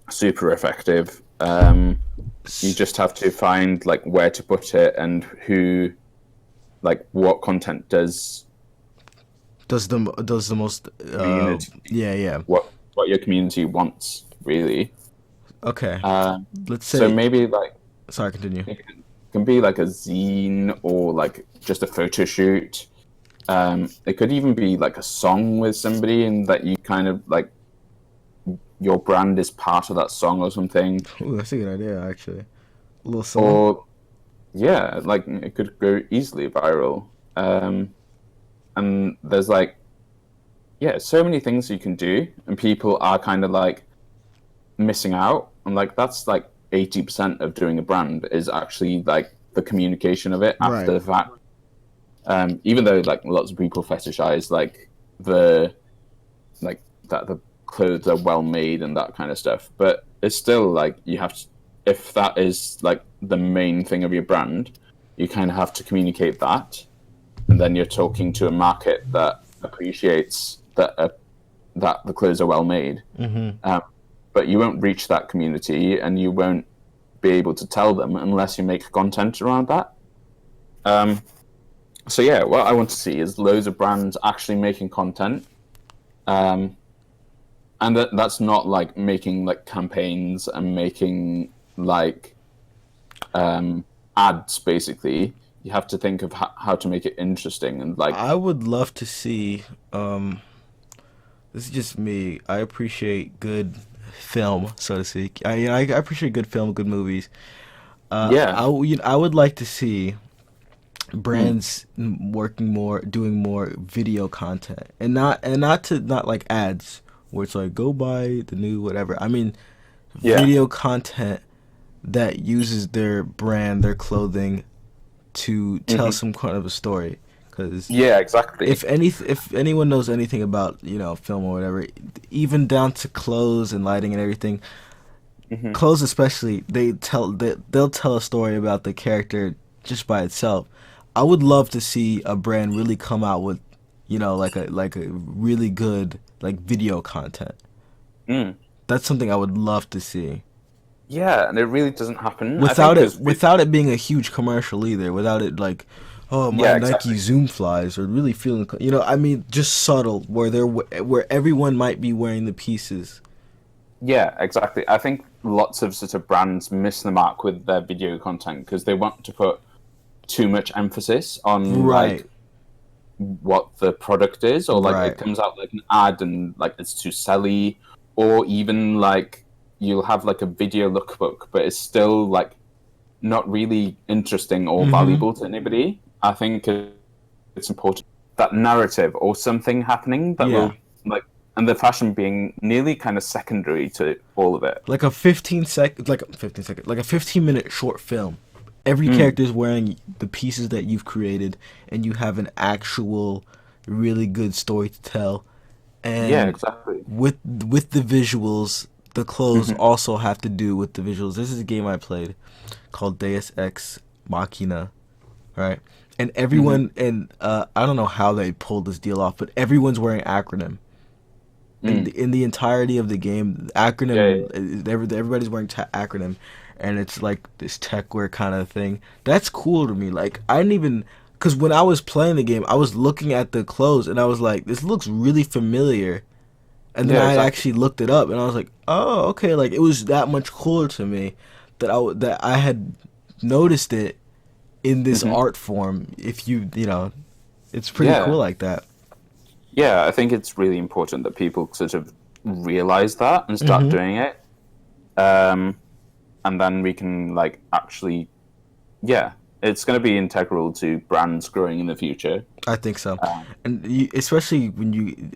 super effective. You just have to find like where to put it and who, like what content
Does the most
community,
yeah, yeah.
what your community wants really.
Okay.
Um,
Let's
so
say
maybe like
sorry, continue.
it can be like a zine or like just a photo shoot. It could even be like a song with somebody, and that you kind of like your brand is part of that song or something.
Ooh, that's a good idea actually. A little song.
Or yeah, like it could go easily viral. And there's like yeah, so many things you can do, and people are kind of like missing out. And like that's like 80% of doing a brand is actually like the communication of it after
Right.
the fact. Even though like lots of people fetishize like the like that the clothes are well made and that kind of stuff, but it's still like you have to, if that is like the main thing of your brand, you kind of have to communicate that, and then you're talking to a market that appreciates that the clothes are well made. But you won't reach that community, and you won't be able to tell them unless you make content around that. Um, so yeah, what I want to see is loads of brands actually making content, um, and that's not like making like campaigns and making like ads. Basically, you have to think of how to make it interesting and like
I would love to see this is just me. I appreciate good film, so to speak. I appreciate good film, good movies.
yeah,
I would like to see
mm,
brands working more, doing more video content, and not like ads where it's like go buy the new whatever. I mean,
yeah,
video content that uses their brand, their clothing to tell
hmm,
some kind of a story. Because
yeah, exactly.
if anyone knows anything about film or whatever, even down to clothes and lighting and everything,
Hmm.
clothes especially, they'll tell a story about the character just by itself. I would love to see a brand really come out with like a really good like video content.
Mm.
That's something I would love to see
Yeah, and it really doesn't happen. I think because
without it being a huge commercial either, without it like, oh, my
yeah,
Nike
exactly.
Zoom flies, or really feeling, I mean, just subtle where everyone might be wearing the pieces.
Yeah, exactly. I think lots of sort of brands miss the mark with their video content because they want to put too much emphasis on like
Right,
what the product is, or like it
right.
comes out like an ad and like it's too selly, or even like you'll have like a video lookbook, but it's still like not really interesting or
Mm-hmm.
valuable to anybody. I think it's important that narrative or something happening that
Yeah,
will like, and the fashion being nearly kind of secondary to all of it.
like a 15 second, like a 15-minute short film. Every
Mm,
character is wearing the pieces that you've created, and you have an actual, really good story to tell.
yeah,
And
exactly.
with the visuals, the clothes
Hmm.
also have to do with the visuals. This is a game I played called Deus Ex Machina, right? And
Hmm.
everyone, and I don't know how they pulled this deal off, but everyone's wearing acronym. And
Mm,
in the entirety of the game,
yeah, yeah,
acronym, everybody's wearing acronym, and it's like this techwear kind of thing. That's cool to me. Like I didn't even Because when I was playing the game, I was looking at the clothes and I was like, this looks really familiar. And then
Yeah,
I
exactly.
actually looked it up and I was like, oh, okay. Like it was that much cooler to me that I had noticed it in this
Hmm.
art form. If you know, it's pretty cool
Yeah,
like that.
yeah. I think it's really important that people sort of realize that and start
Hmm.
doing it. Um, and then we can like actually, yeah, it's going to be integral to brands growing in the future.
I think so,
Um,
and especially when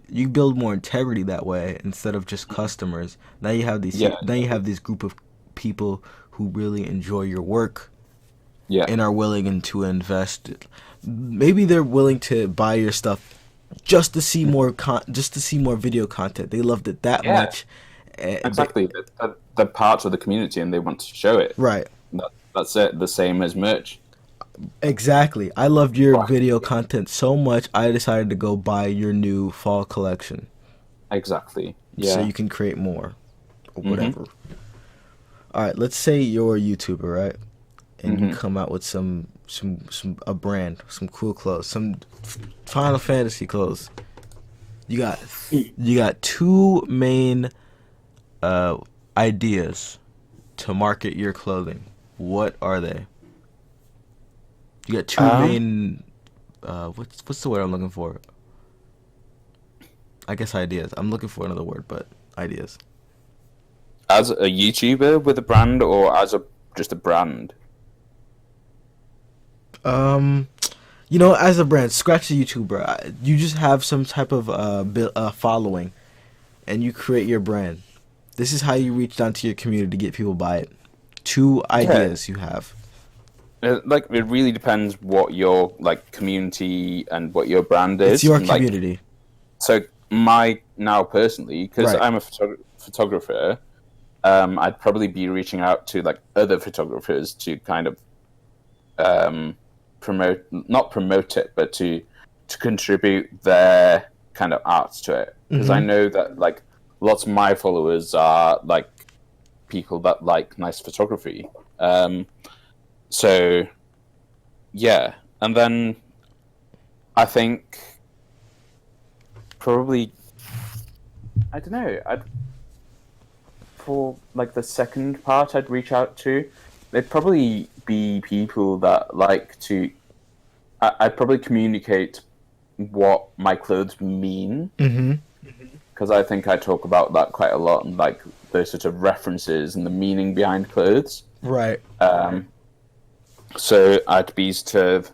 you build more integrity that way instead of just customers.
yeah,
Now you
exactly.
have this group of people who really enjoy your work
Yeah,
and are willing to invest. Maybe they're willing to buy your stuff just to see just to see more video content. They loved it that
yeah,
much. Eh, they-
exactly. They're part of the community and they want to show it.
right.
That's it. The same as merch.
Exactly. I loved your
Right.
video content so much. I decided to go buy your new fall collection
Exactly.
so
Yeah.
you can create more or
Hmm.
whatever. All right, let's say you're a YouTuber, right? And you
Hmm.
come out with some a brand, some cool clothes, some Final Fantasy clothes. You got you got two main uh ideas to market your clothing. What are they? You got two
Um,
main what's the word I'm looking for? I guess ideas. I'm looking for another word, but ideas.
as a YouTuber with a brand or as a just a brand?
Um, as a brand, scratch the YouTuber. You just have some type of following, and you create your brand. This is how you reach down to your community to get people to buy it. Two
Yeah.
ideas you have.
Like it really depends what your like community and what your brand
It's
is.
your
And like
community,
so my now personally, because
right?
I'm a photographer, I'd probably be reaching out to like other photographers to kind of promote, not promote it, but to contribute their kind of art to it. Because I
Mm-hmm.
know that like lots of my followers are like people that like nice photography. Um, so yeah, and then I think probably I don't know. I'd for like the second part I'd reach out to. They'd probably be people that like to. I'd probably communicate what my clothes mean
Mm-hmm.
because I think I talk about that quite a lot and like those sort of references and the meaning behind clothes.
Right.
Um, so I'd be sort of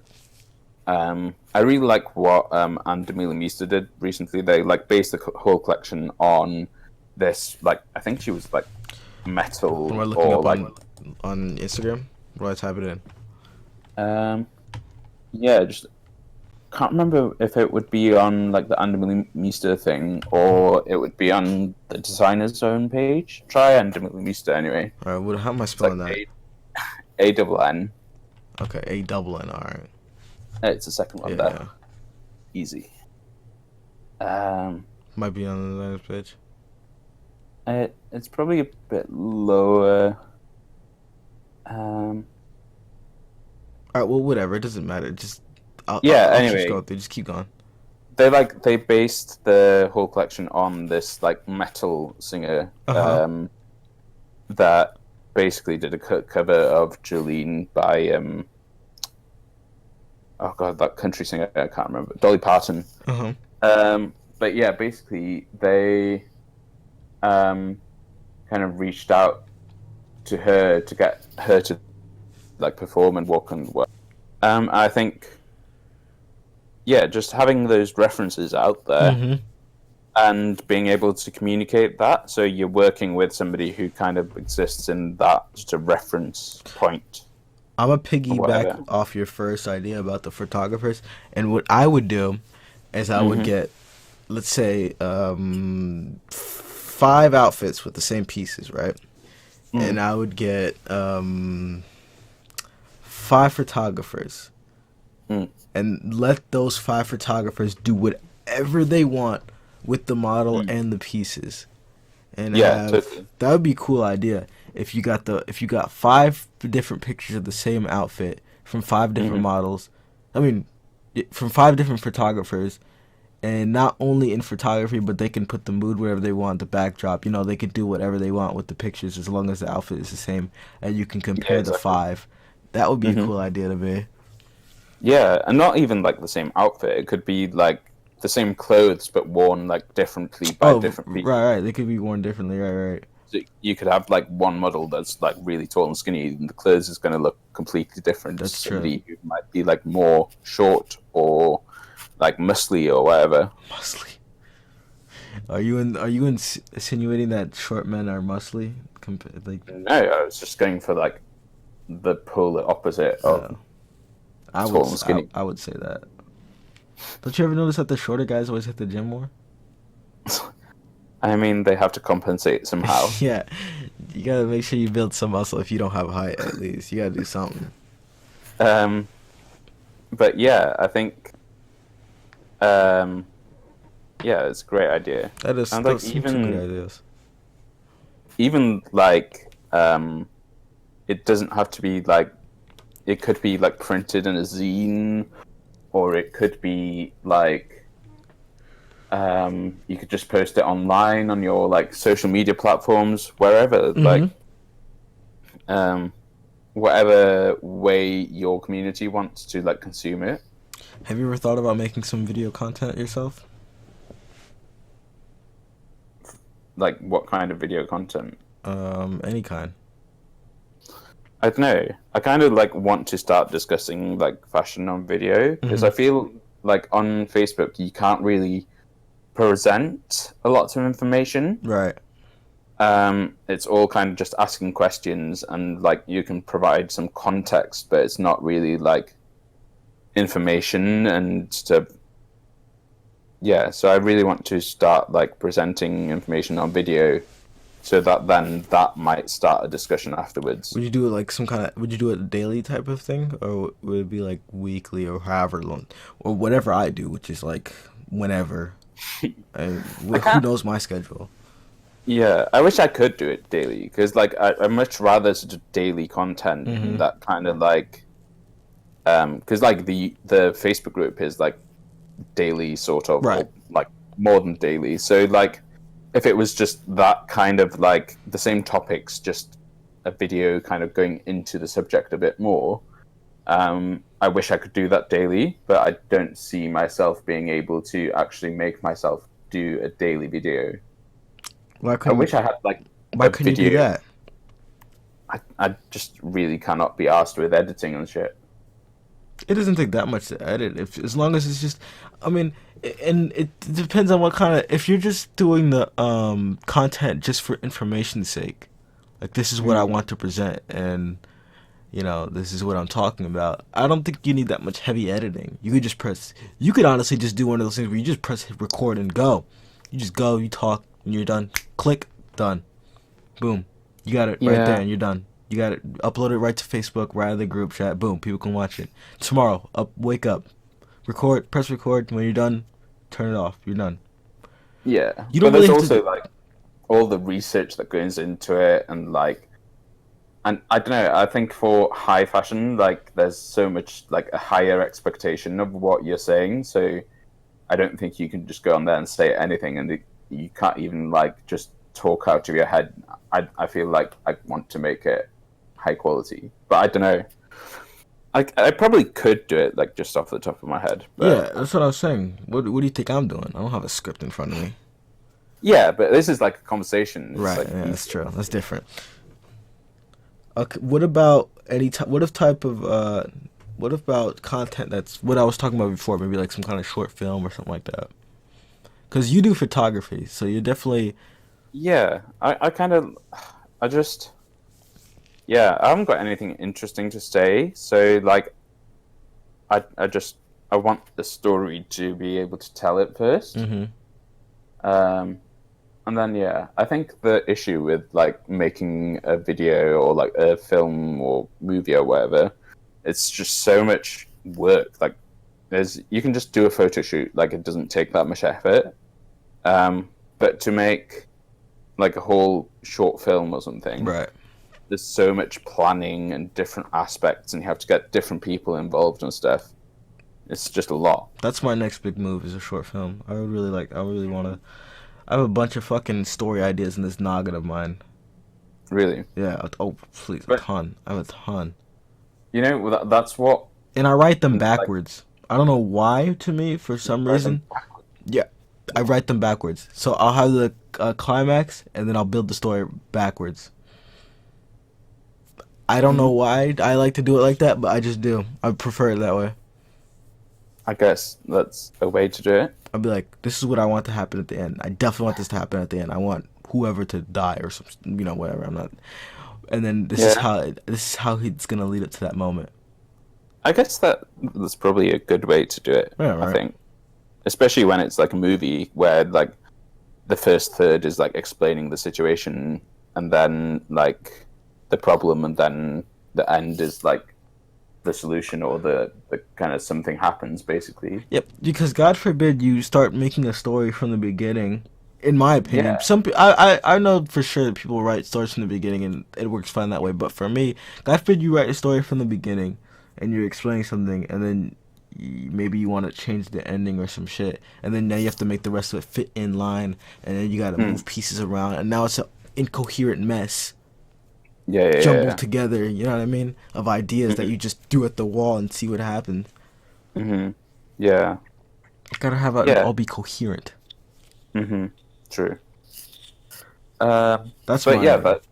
I really like what and Demila Meester did recently. They like based the whole collection on this like I think she was like
What am I
metal
looking
or
up
like
on Instagram? What do I type it in?
um yeah just can't remember if it would be on like the Andemili Meester thing or it would be on the designer's own page. Try Andemili Meester anyway.
All right. How am I
It's like
spelling that?
A double N.
Okay, A double N. All right.
It's the second one
Yeah,
there.
yeah.
Easy. Um,
Might be on the next page.
it's probably a bit lower. Um,
All right. Well, whatever. It doesn't matter. Just
yeah.
I'll keep
Anyway,
scrolling through. Just keep going.
they based the whole collection on this like metal singer
Uh huh.
that basically did a cover of Jolene by oh god that country singer I can't remember Dolly Parton.
Uh huh.
But yeah, basically they um kind of reached out to her to get her to like perform and walk and work. I think yeah, just having those references out there
Mm-hmm.
and being able to communicate that. So you're working with somebody who kind of exists in that sort of reference point
I'm a
or
piggyback
whatever.
off your first idea about the photographers, and what I would do is I would
Hmm.
get, let's say, five outfits with the same pieces, right?
Mm.
And I would get five photographers,
Mm.
and let those five photographers do whatever they want with the model
Mm.
and the pieces, and
Yeah,
have
totally.
that would be a cool idea if you got five different pictures of the same outfit from five different
Hmm.
models. I mean, from 5 different photographers, and not only in photography, but they can put the mood wherever they want, the backdrop. You know, they can do whatever they want with the pictures as long as the outfit is the same, and you can
Yeah,
compare the
exactly.
five. That would be a
Hmm.
cool idea to me.
Yeah, and not even like the same outfit. It could be like the same clothes but worn like differently by
Oh,
different
right,
people.
right. They could be worn differently. Right, right.
So you could have like one model that's like really tall and skinny, and the clothes is going to look completely different to
That's true.
somebody who might be like more short or like muscly or whatever.
Muscly. Are you insinuating that short men are muscly? Like,
No, I was just going for like the polar opposite of
uh,
tall and skinny.
I would say that. Don't you ever notice that the shorter guys always hit the gym more?
I mean, they have to compensate somehow.
Yeah, you gotta make sure you build some muscle if you don't have height. At least you gotta do something.
Um, but yeah, I think um, yeah, it's a great idea.
That is
And like
those some two good ideas.
even like it doesn't have to be like it could be like printed in a zine, or it could be like you could just post it online on your like social media platforms, wherever,
Mm-hmm.
like um whatever way your community wants to like consume it.
Have you ever thought about making some video content yourself?
Like what kind of video content?
Any kind.
I don't know. I kind of like want to start discussing like fashion on video because
Mm-hmm.
I feel like on Facebook you can't really present a lot of information.
Right.
It's all kind of just asking questions and like you can provide some context, but it's not really like information and to yeah. So I really want to start like presenting information on video so that then that might start a discussion afterwards.
Would you do it like some kind of? Would you do it a daily type of thing, or would it be like weekly or however long, or whatever I do, which is like whenever. And
I
who
can't.
knows my schedule?
Yeah, I wish I could do it daily because, like, I much rather sort of daily content
Mm-hmm.
and that kind of like, because like the Facebook group is like daily sort of,
Right.
or like more than daily. So like, if it was just that kind of like the same topics, just a video kind of going into the subject a bit more. I wish I could do that daily, but I don't see myself being able to actually make myself do a daily video.
Why
I
couldn't
wish I had like
Why
a
couldn't you do
video.
that?
I just really cannot be asked with editing and shit.
It doesn't take that much to edit. If as long as it's just, I mean, and it depends on what kind of. If you're just doing the content just for information's sake, like this is what I
Mm.
want to present, and this is what I'm talking about. I don't think you need that much heavy editing. You could just press. You could honestly just do one of those things where you just press hit record and go. You just go. You talk. When you're done, click. Done. Boom. You got it right there,
Yeah,
and you're done. You got it. Upload it right to Facebook, right in the group chat. Boom. People can watch it tomorrow. Wake up, record, press record. When you're done, turn it off. You're done.
yeah.
You
But
don't really
there's
have to.
also like all the research that goes into it, and like, and I don't know. I think for high fashion, like, there's so much like a higher expectation of what you're saying. So I don't think you can just go on there and say anything, and you can't even like just talk out of your head. I feel like I want to make it high quality, but I don't know. I probably could do it like just off the top of my head, but
Yeah, that's what I was saying. What do you think I'm doing? I don't have a script in front of me.
yeah, but this is like a conversation. It's
Right.
like
Yeah, that's
easier.
true. That's different. Okay. What about any type? What if type of What about content that's what I was talking about before? Maybe like some kind of short film or something like that. Because you do photography, so you're definitely
Yeah, I kind of, I just, yeah, I haven't got anything interesting to say. So like, I just, I want the story to be able to tell it first.
mm-hmm.
Um, and then yeah, I think the issue with like making a video or like a film or movie or whatever, it's just so much work. Like, you can just do a photo shoot. Like, it doesn't take that much effort. But to make like a whole short film or something,
Right.
there's so much planning and different aspects, and you have to get different people involved and stuff. It's just a lot.
That's my next big move is a short film. I would really like. I really want to. I have a bunch of fucking story ideas in this noggin of mine.
Really.
Yeah. Oh, please, a
But
ton. I have a ton,
you know that's what
and I write them
like
backwards. I don't know why. To me, for some
write them
reason, yeah, I write them backwards. So I'll have the climax, and then I'll build the story backwards. I don't know
Mhm.
why I like to do it like that, but I just do. I prefer it that way.
I guess that's a way to do it.
I'll be like, this is what I want to happen at the end. I definitely want this to happen at the end. I want whoever to die or some, whatever. I'm not. And then
Yeah.
this is how he's gonna lead up to that moment.
I guess that's probably a good way to do it,
Yeah,
I
right.
think. Especially when it's like a movie where like the first third is like explaining the situation and then like the problem and then the end is like the solution or the kind of something happens basically.
Yep. Because God forbid you start making a story from the beginning. In my opinion,
Yeah.
I know for sure that people write stories from the beginning and it works fine that way. But for me, God forbid you write a story from the beginning, and you're explaining something, and then maybe you want to change the ending or some shit, and then now you have to make the rest of it fit in line, and then you got to
Hmm.
move pieces around, and now it's an incoherent mess
Yeah, yeah,
jumbled
yeah.
together. You know what I mean? Of ideas that
Hmm.
you just threw at the wall and see what happens.
Hmm. Yeah.
Gotta have it
Yeah.
all be coherent.
Hmm. True. Um,
That's
but
my
yeah, but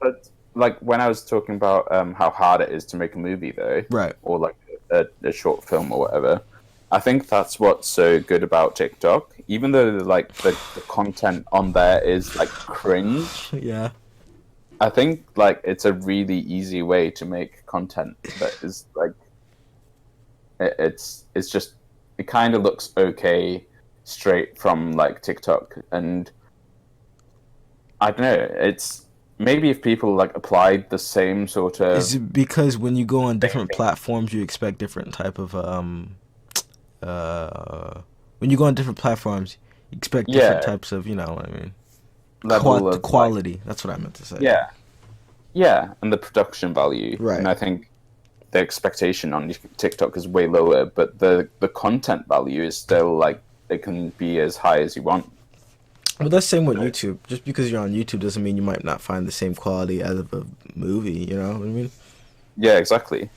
like when I was talking about how hard it is to make a movie though,
right.
or like a short film or whatever, I think that's what's so good about TikTok. Even though like the content on there is like cringe,
Yeah.
I think like it's a really easy way to make content that is like it's just it kind of looks okay straight from like TikTok and I don't know. It's maybe if people like applied the same sort
Is
of
it because when you go on different
thinking.
platforms, you expect different type of uh when you go on different platforms, you expect different
Yeah,
types of, you know what I mean?
level of like
Quality. That's what I meant to say.
yeah, yeah, and the production value. And
Right.
I think the expectation on TikTok is way lower, but the content value is still like it can be as high as you want.
Well, that's the same with YouTube. Just because you're on YouTube doesn't mean you might not find the same quality as of a movie. You know what I mean?
Yeah, exactly.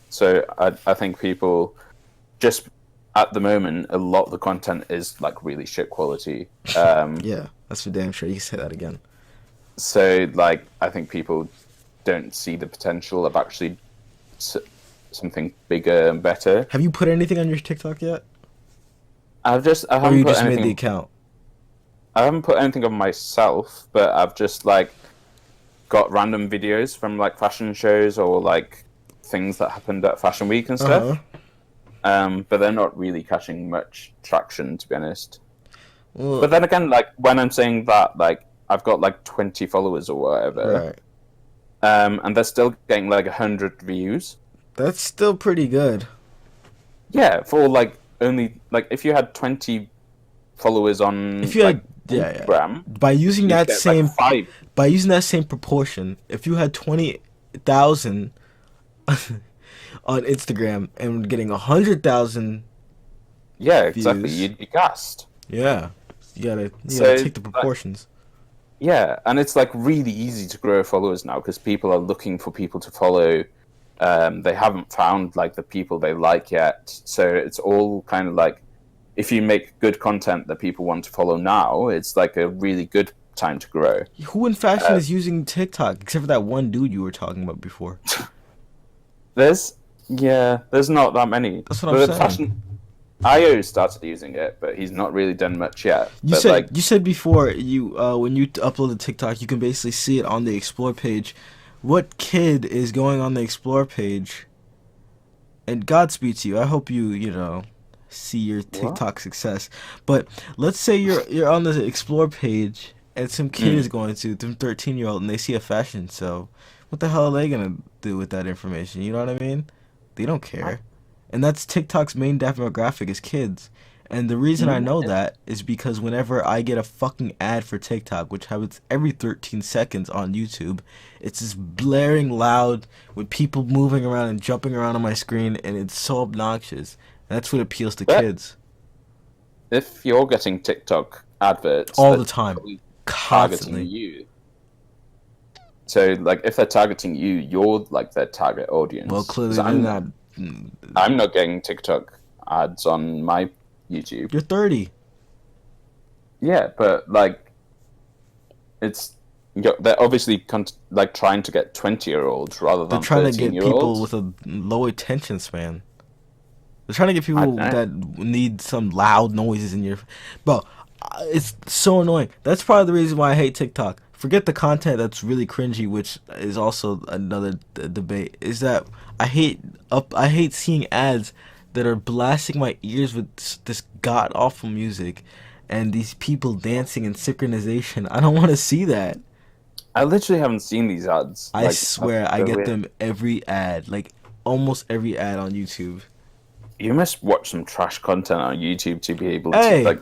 So I think people just at the moment a lot of the content is like really shit quality.
Yeah, that's for damn sure. You can say that again.
So like I think people don't see the potential of actually s- something bigger and better.
Have you put anything on your TikTok yet,
I
or
haven't
you
put
just made the
anything
account?
I haven't put anything of myself, but I've just like got random videos from like fashion shows or like things that happened at Fashion Week and
Uh huh.
stuff. But they're not really catching much traction to be honest.
Well,
But then again, like when I'm saying that, like I've got like 20 followers or whatever,
right.
and they're still getting like 100 views.
That's still pretty good.
Yeah, for like only like if you had 20 followers
If
on
you
like
had, yeah, yeah.
Instagram,
By using
you'd
that
get like
same,
five.
by using that same proportion, if you had 20,000 on Instagram and getting 100,000
Yeah, exactly.
views,
You'd be gassed.
yeah, you gotta
So
take the proportions.
yeah, and it's like really easy to grow followers now because people are looking for people to follow. They haven't found like the people they like yet, so it's all kind of like if you make good content that people want to follow now, it's like a really good time to grow.
Who in fashion
Uh,
is using TikTok except for that one dude you were talking about before?
there's yeah, there's not that many.
That's what I'm
But the
saying.
fashion IO started using it, but he's not really done much yet. But like,
You said before you when you upload the TikTok, you can basically see it on the explore page. What kid is going on the explore page? And Godspeed to you. I hope you see your
what?
TikTok success. But let's say you're on the explore page and some kid is
Mm.
going to some 13-year-old and they see a fashion show. What the hell are they gonna do with that information? You know what I mean? They don't care. And that's TikTok's main demographic is kids. And the reason I
Mm.
know that is because whenever I get a fucking ad for TikTok, which happens every 13 seconds on YouTube, it's this blaring loud with people moving around and jumping around on my screen, and it's so obnoxious. That's what appeals to
But
kids
if you're getting TikTok adverts,
all the
they're
time,
probably targeting
constantly.
you. So, like, if they're targeting you, you're like their target
Well,
audience. Because
clearly they're not.
I'm not getting TikTok ads on my YouTube.
You're 30.
Yeah, but like, it's they're obviously like trying to get 20-year-olds rather
They're
than
trying to
thirteen
get
year
people
olds.
with a low attention span. They're trying to get
I don't
people
know.
that need some loud noises in your. Bro, it's so annoying. That's probably the reason why I hate TikTok. Forget the content that's really cringy, which is also another debate. Is that I hate seeing ads that are blasting my ears with this god awful music, and these people dancing in synchronization. I don't want to see that.
I literally haven't seen these ads.
I
Like, that's
swear I
so
get
weird.
them every ad, like almost every ad on YouTube.
You must watch some trash content on YouTube to be able to
Hey,
like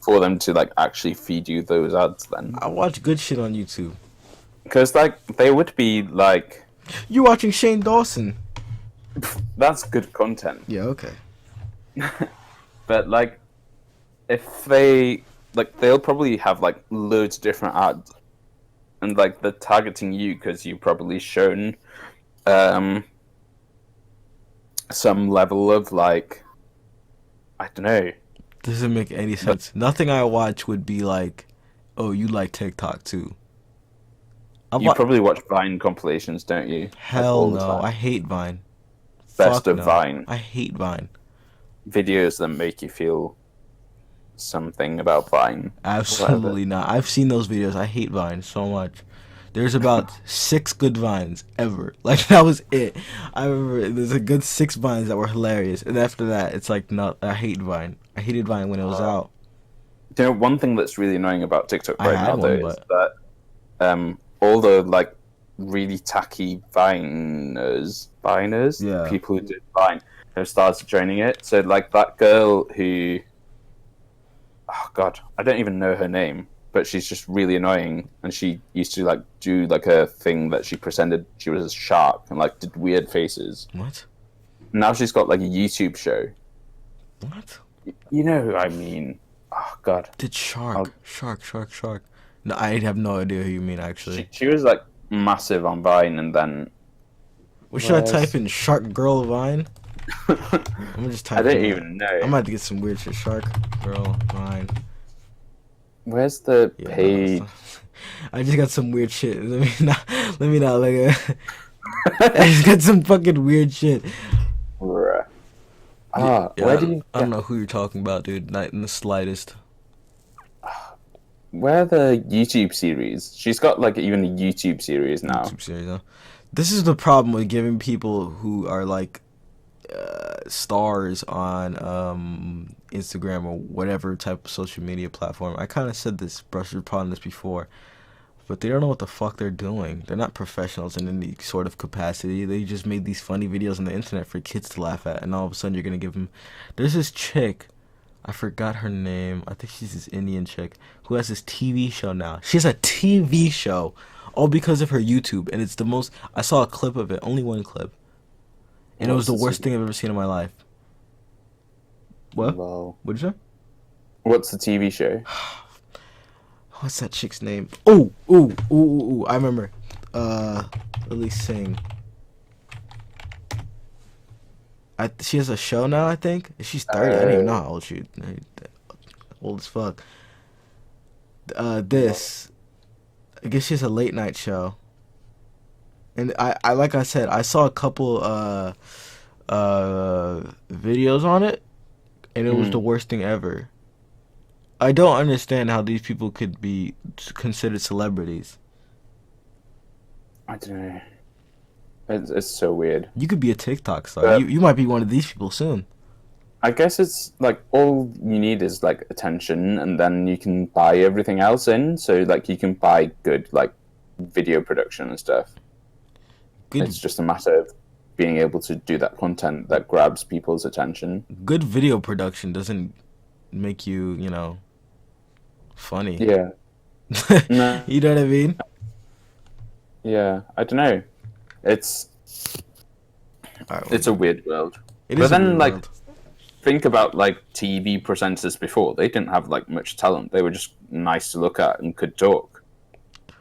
for them to like actually feed you those ads then.
I watch good shit on YouTube.
Because like they would be like
You watching Shane Dawson?
that's good content.
Yeah, okay.
But like if they like they'll probably have like loads of different ads and like they're targeting you because you've probably shown um some level of like I don't know.
Doesn't make any
But
sense. Nothing I watch would be like, oh, you like TikTok too. I
you
watch.
probably watch Vine compilations, don't you? Like
Hell
all the
no.
time.
I hate Vine.
Best
Fuck
of
no.
Vine.
I hate Vine.
Videos that make you feel something about Vine. Whatever.
Absolutely not. I've seen those videos. I hate Vine so much. There's about 6 good Vines ever. Like that was it. I remember there's a good 6 Vines that were hilarious, and after that, it's like not. I hate Vine. I hated Vine when it was out.
You know, one thing that's really annoying about TikTok
I
right
had
now, though,
one,
is
but
that all the like really tacky Viners,
yeah.
people who did Vine, have started joining it. So, like that girl who, oh god, I don't even know her name, but she's just really annoying. And she used to like do like a thing that she pretended she was a shark and like did weird faces.
What?
Now she's got like a YouTube show.
What?
You know who I mean? Oh god,
Did
I'll,
shark? No, I have no idea who you mean actually.
she was like massive on Vine, and then
What should I type
where's
in? Shark girl Vine? I'm gonna just
I
type
don't
in that.
even
I'm
know.
about to get some weird shit. Shark girl Vine.
Where's the
Yeah, no, that's
page?
not. I just got some weird shit. Let me not like. I just got some fucking weird shit.
Bruh.
Yeah,
Where do you
I don't
get?
know who you're talking about, dude. Not in the slightest.
Where are the YouTube series? She's got like even a YouTube series now.
YouTube series, huh? This is the problem with giving people who are like stars on Instagram or whatever type of social media platform. I kind of said this, brushed upon this before, but they don't know what the fuck they're doing. They're not professionals in any sort of capacity. They just made these funny videos on the internet for kids to laugh at, and all of a sudden you're gonna give them. There's this chick, I forgot her name. I think she's this Indian chick who has this TV show now. She has a TV show, all because of her YouTube, and it's the most. I saw a clip of it, only one clip, and it was
What's
the
the
worst thing
TV?
I've ever seen in my life. What?
Lol.
What did you say?
What's the TV show?
What's that chick's name? Oh, ooh, ooh, ooh, ooh. I remember. Lily Singh. She has a show now, I think. She's 30. I don't even know how old she is. Old as fuck.
Lol.
This. I guess she has a late night show. And I like I said, I saw a couple videos on it, and it was the
Mm,
worst thing ever. I don't understand how these people could be considered celebrities.
I don't know. It's so weird.
You could be a TikTok star.
But
You might be one of these people soon.
I guess it's like all you need is like attention, and then you can buy everything else in. So like you can buy good like video production and stuff.
Good
It's just a matter of being able to do that content that grabs people's attention.
good video production doesn't make you, funny.
Yeah. No.
You know what I mean?
Yeah. I don't know. It's
All right,
it's a weird world.
it
But
is a
then
weird
like
world.
think about like TV presenters before. They didn't have like much talent. They were just nice to look at and could talk.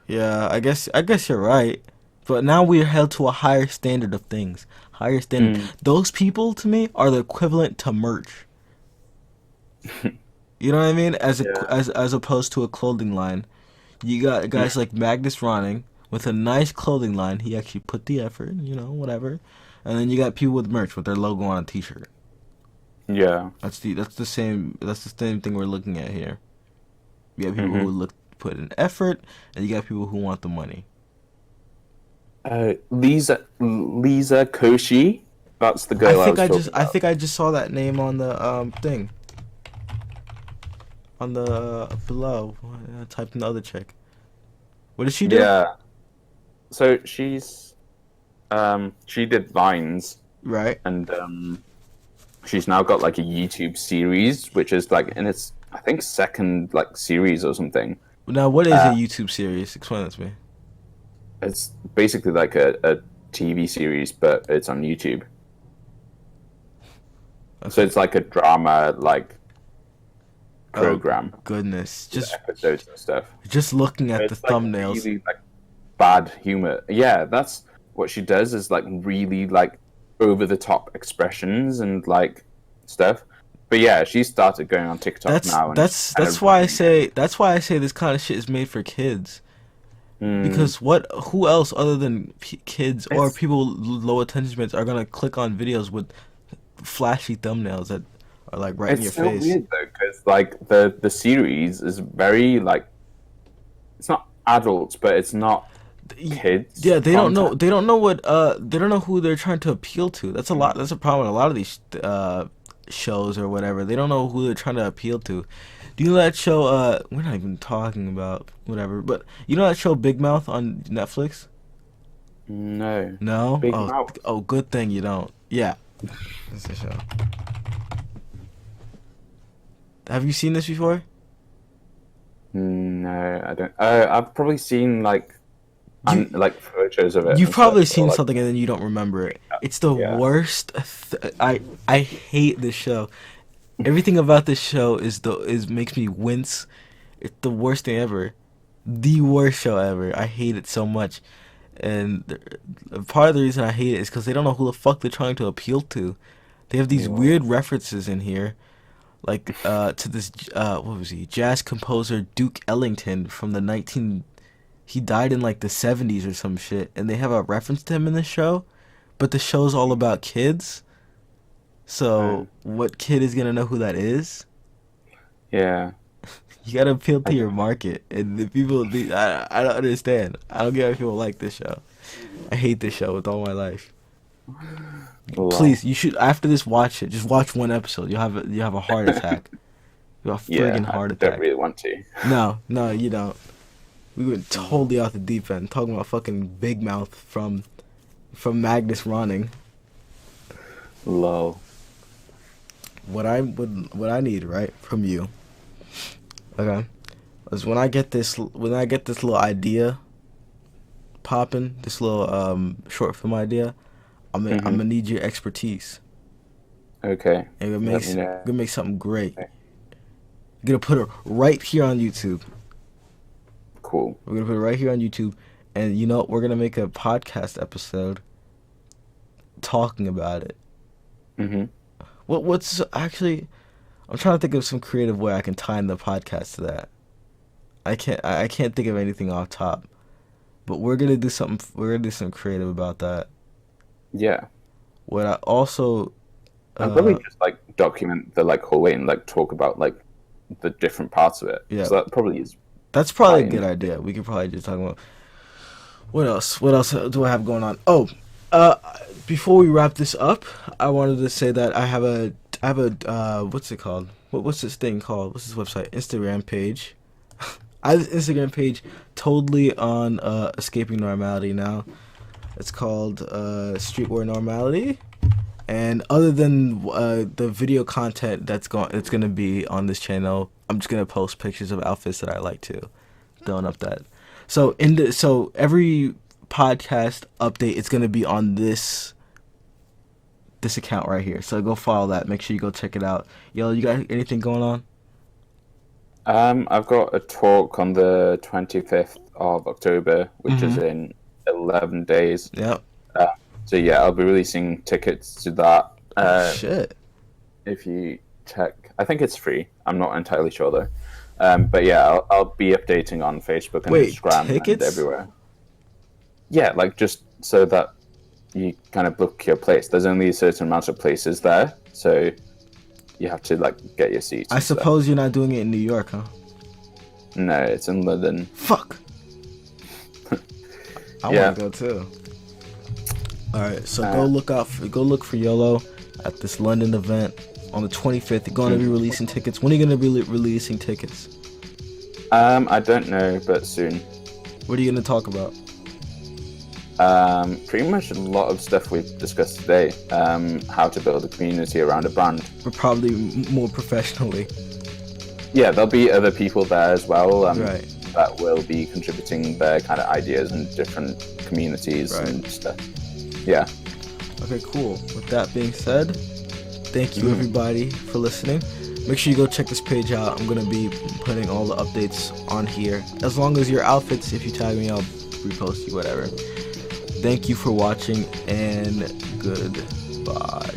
Yeah, I guess you're right. But now we're held to a higher standard of things. Higher standard.
Mm.
Those people to me are the equivalent to merch. You know what I mean?
Yeah.
As opposed to a clothing line. You got guys like Magnus Ronning with a nice clothing line. He actually put the effort, whatever. And then you got people with merch with their logo on a t-shirt.
Yeah.
That's the same thing we're looking at here. You got people who
Hmm.
put in effort, and you got people who want the money.
Lisa Koshy. That's the
I
girl I
think
was
I just
talking
I
about.
think I just saw that name on the thing on the below. I typed in the other chick. What did she do?
Yeah. So she did Vines,
Right
and she's now got like a YouTube series, which is like in its I think second like series or something.
now, what is a
Uh,
YouTube series? Explain that to me.
it's basically like a TV series, but it's on YouTube. So
Okay.
it's like a drama like
Oh
program
goodness,
with
just
episodes and stuff.
just looking at the
It's like
thumbnails.
really like bad humor. Yeah, that's what she does is like really like over the top expressions and like stuff. But yeah, she started going on TikTok
That's
now and she's
that's
kind
that's
of
why I
ruining it.
say that's why I say this kind of shit is made for kids.
Mm,
Because who else other than kids or
it's
people with low attention spans are gonna click on videos with flashy thumbnails that are like right in
it's
your
so
face?
weird though because like the series is very like it's not adults, but it's not kids
Yeah, they don't know.
content.
They don't know what. They don't know who they're trying to appeal to. That's a lot.
Mm.
That's a problem with a lot of these shows or whatever. They don't know who they're trying to appeal to. Do you know that show? We're not even talking about whatever. But you know that show Big Mouth on Netflix?
No,
No.
Big
Oh,
Mouth.
oh, good thing you don't. Yeah, that's the show. Have you seen this before?
No, I don't. I've probably seen
You
like photos of it
You've
and stuff,
probably
or
seen
like
something and then you don't remember it. It's the
yeah.
worst. I hate this show. Everything about this show is makes me wince. It's the worst thing ever. The worst show ever. I hate it so much. And part of the reason I hate it is because they don't know who the fuck they're trying to appeal to. They have these
Whoa.
weird references in here, like to this what was he? Jazz composer Duke Ellington from the 19. He died in like the 70s or some shit, and they have a reference to him in the show, but the show's all about kids. So
Um,
what kid is gonna know who that is?
yeah.
You gotta appeal
I
to your
don't
market, and I don't understand. I don't get why people like this show. I hate this show with all my life.
lol.
Please, you should after this watch it. Just watch one episode. You'll have a heart attack. You'll have a
Yeah,
friggin'
I
heart
don't
attack.
really want to.
No, no, you don't. We went
Mm.
totally off the deep end, talking about fucking Big Mouth from Magnus Ronning.
Lol.
What I need right from you, okay, is when I get this little idea popping, this little short film idea, I'm
Hmm.
gonna need your expertise.
Okay.
And
Let me know.
gonna make something great. You're gonna put it right here on YouTube.
Cool.
We're gonna put it right here on YouTube, and you know we're gonna make a podcast episode talking about it.
Hmm.
What's actually? I'm trying to think of some creative way I can tie in the podcast to that. I can't think of anything off top. But we're gonna do something. We're gonna do something creative about that.
Yeah.
What I also,
And probably
uh,
just like document the like whole way and like talk about like the different parts of it.
yeah,
So that probably is
that's probably a good
fine.
idea. We could probably just talk about what else. What else do I have going on? Oh, uh, before we wrap this up, I wanted to say that I have a what's it called? What's this thing called? What's this website? Instagram page. I have this Instagram page totally on escaping normality now. It's called Streetwear Normality. And other than the video content it's gonna be on this channel, I'm just gonna post pictures of outfits that I like to. Don't up that. So every podcast update it's gonna be on this this account right here. So go follow that. Make sure you go check it out. Yo, you got anything going on?
I've got a talk on the 25th of October, which is
Mm-hmm.
in 11 days.
Yep.
Uh, so yeah, I'll be releasing tickets to that.
Oh shit.
If you check, I think it's free. I'm not entirely sure though. But yeah, I'll be updating on Facebook and
Wait,
Instagram and
tickets?
everywhere. Yeah, like just so that you kind of book your place. There's only a certain amount of places there, so you have to like get your seats
I
and stuff.
suppose you're not doing it in New York, huh?
No, it's in London.
Fuck. I
Yeah.
want to go too. All right, so
Uh,
go look for YOLO at this London event on the 25th. You're going to be releasing tickets. When are you going to be releasing tickets?
I don't know, but soon.
What are you going to talk about?
Pretty much a lot of stuff we've discussed today. How to build a community around a brand.
But probably more professionally.
Yeah, there'll be other people there as well.
Right.
That will be contributing their kind of ideas in different communities and stuff. Yeah.
Okay, cool. With that being said, thank you everybody for listening. Make sure you go check this page out. I'm going to be putting all the updates on here. As long as your outfits, if you tag me, I'll repost you, whatever. Thank you for watching, and goodbye.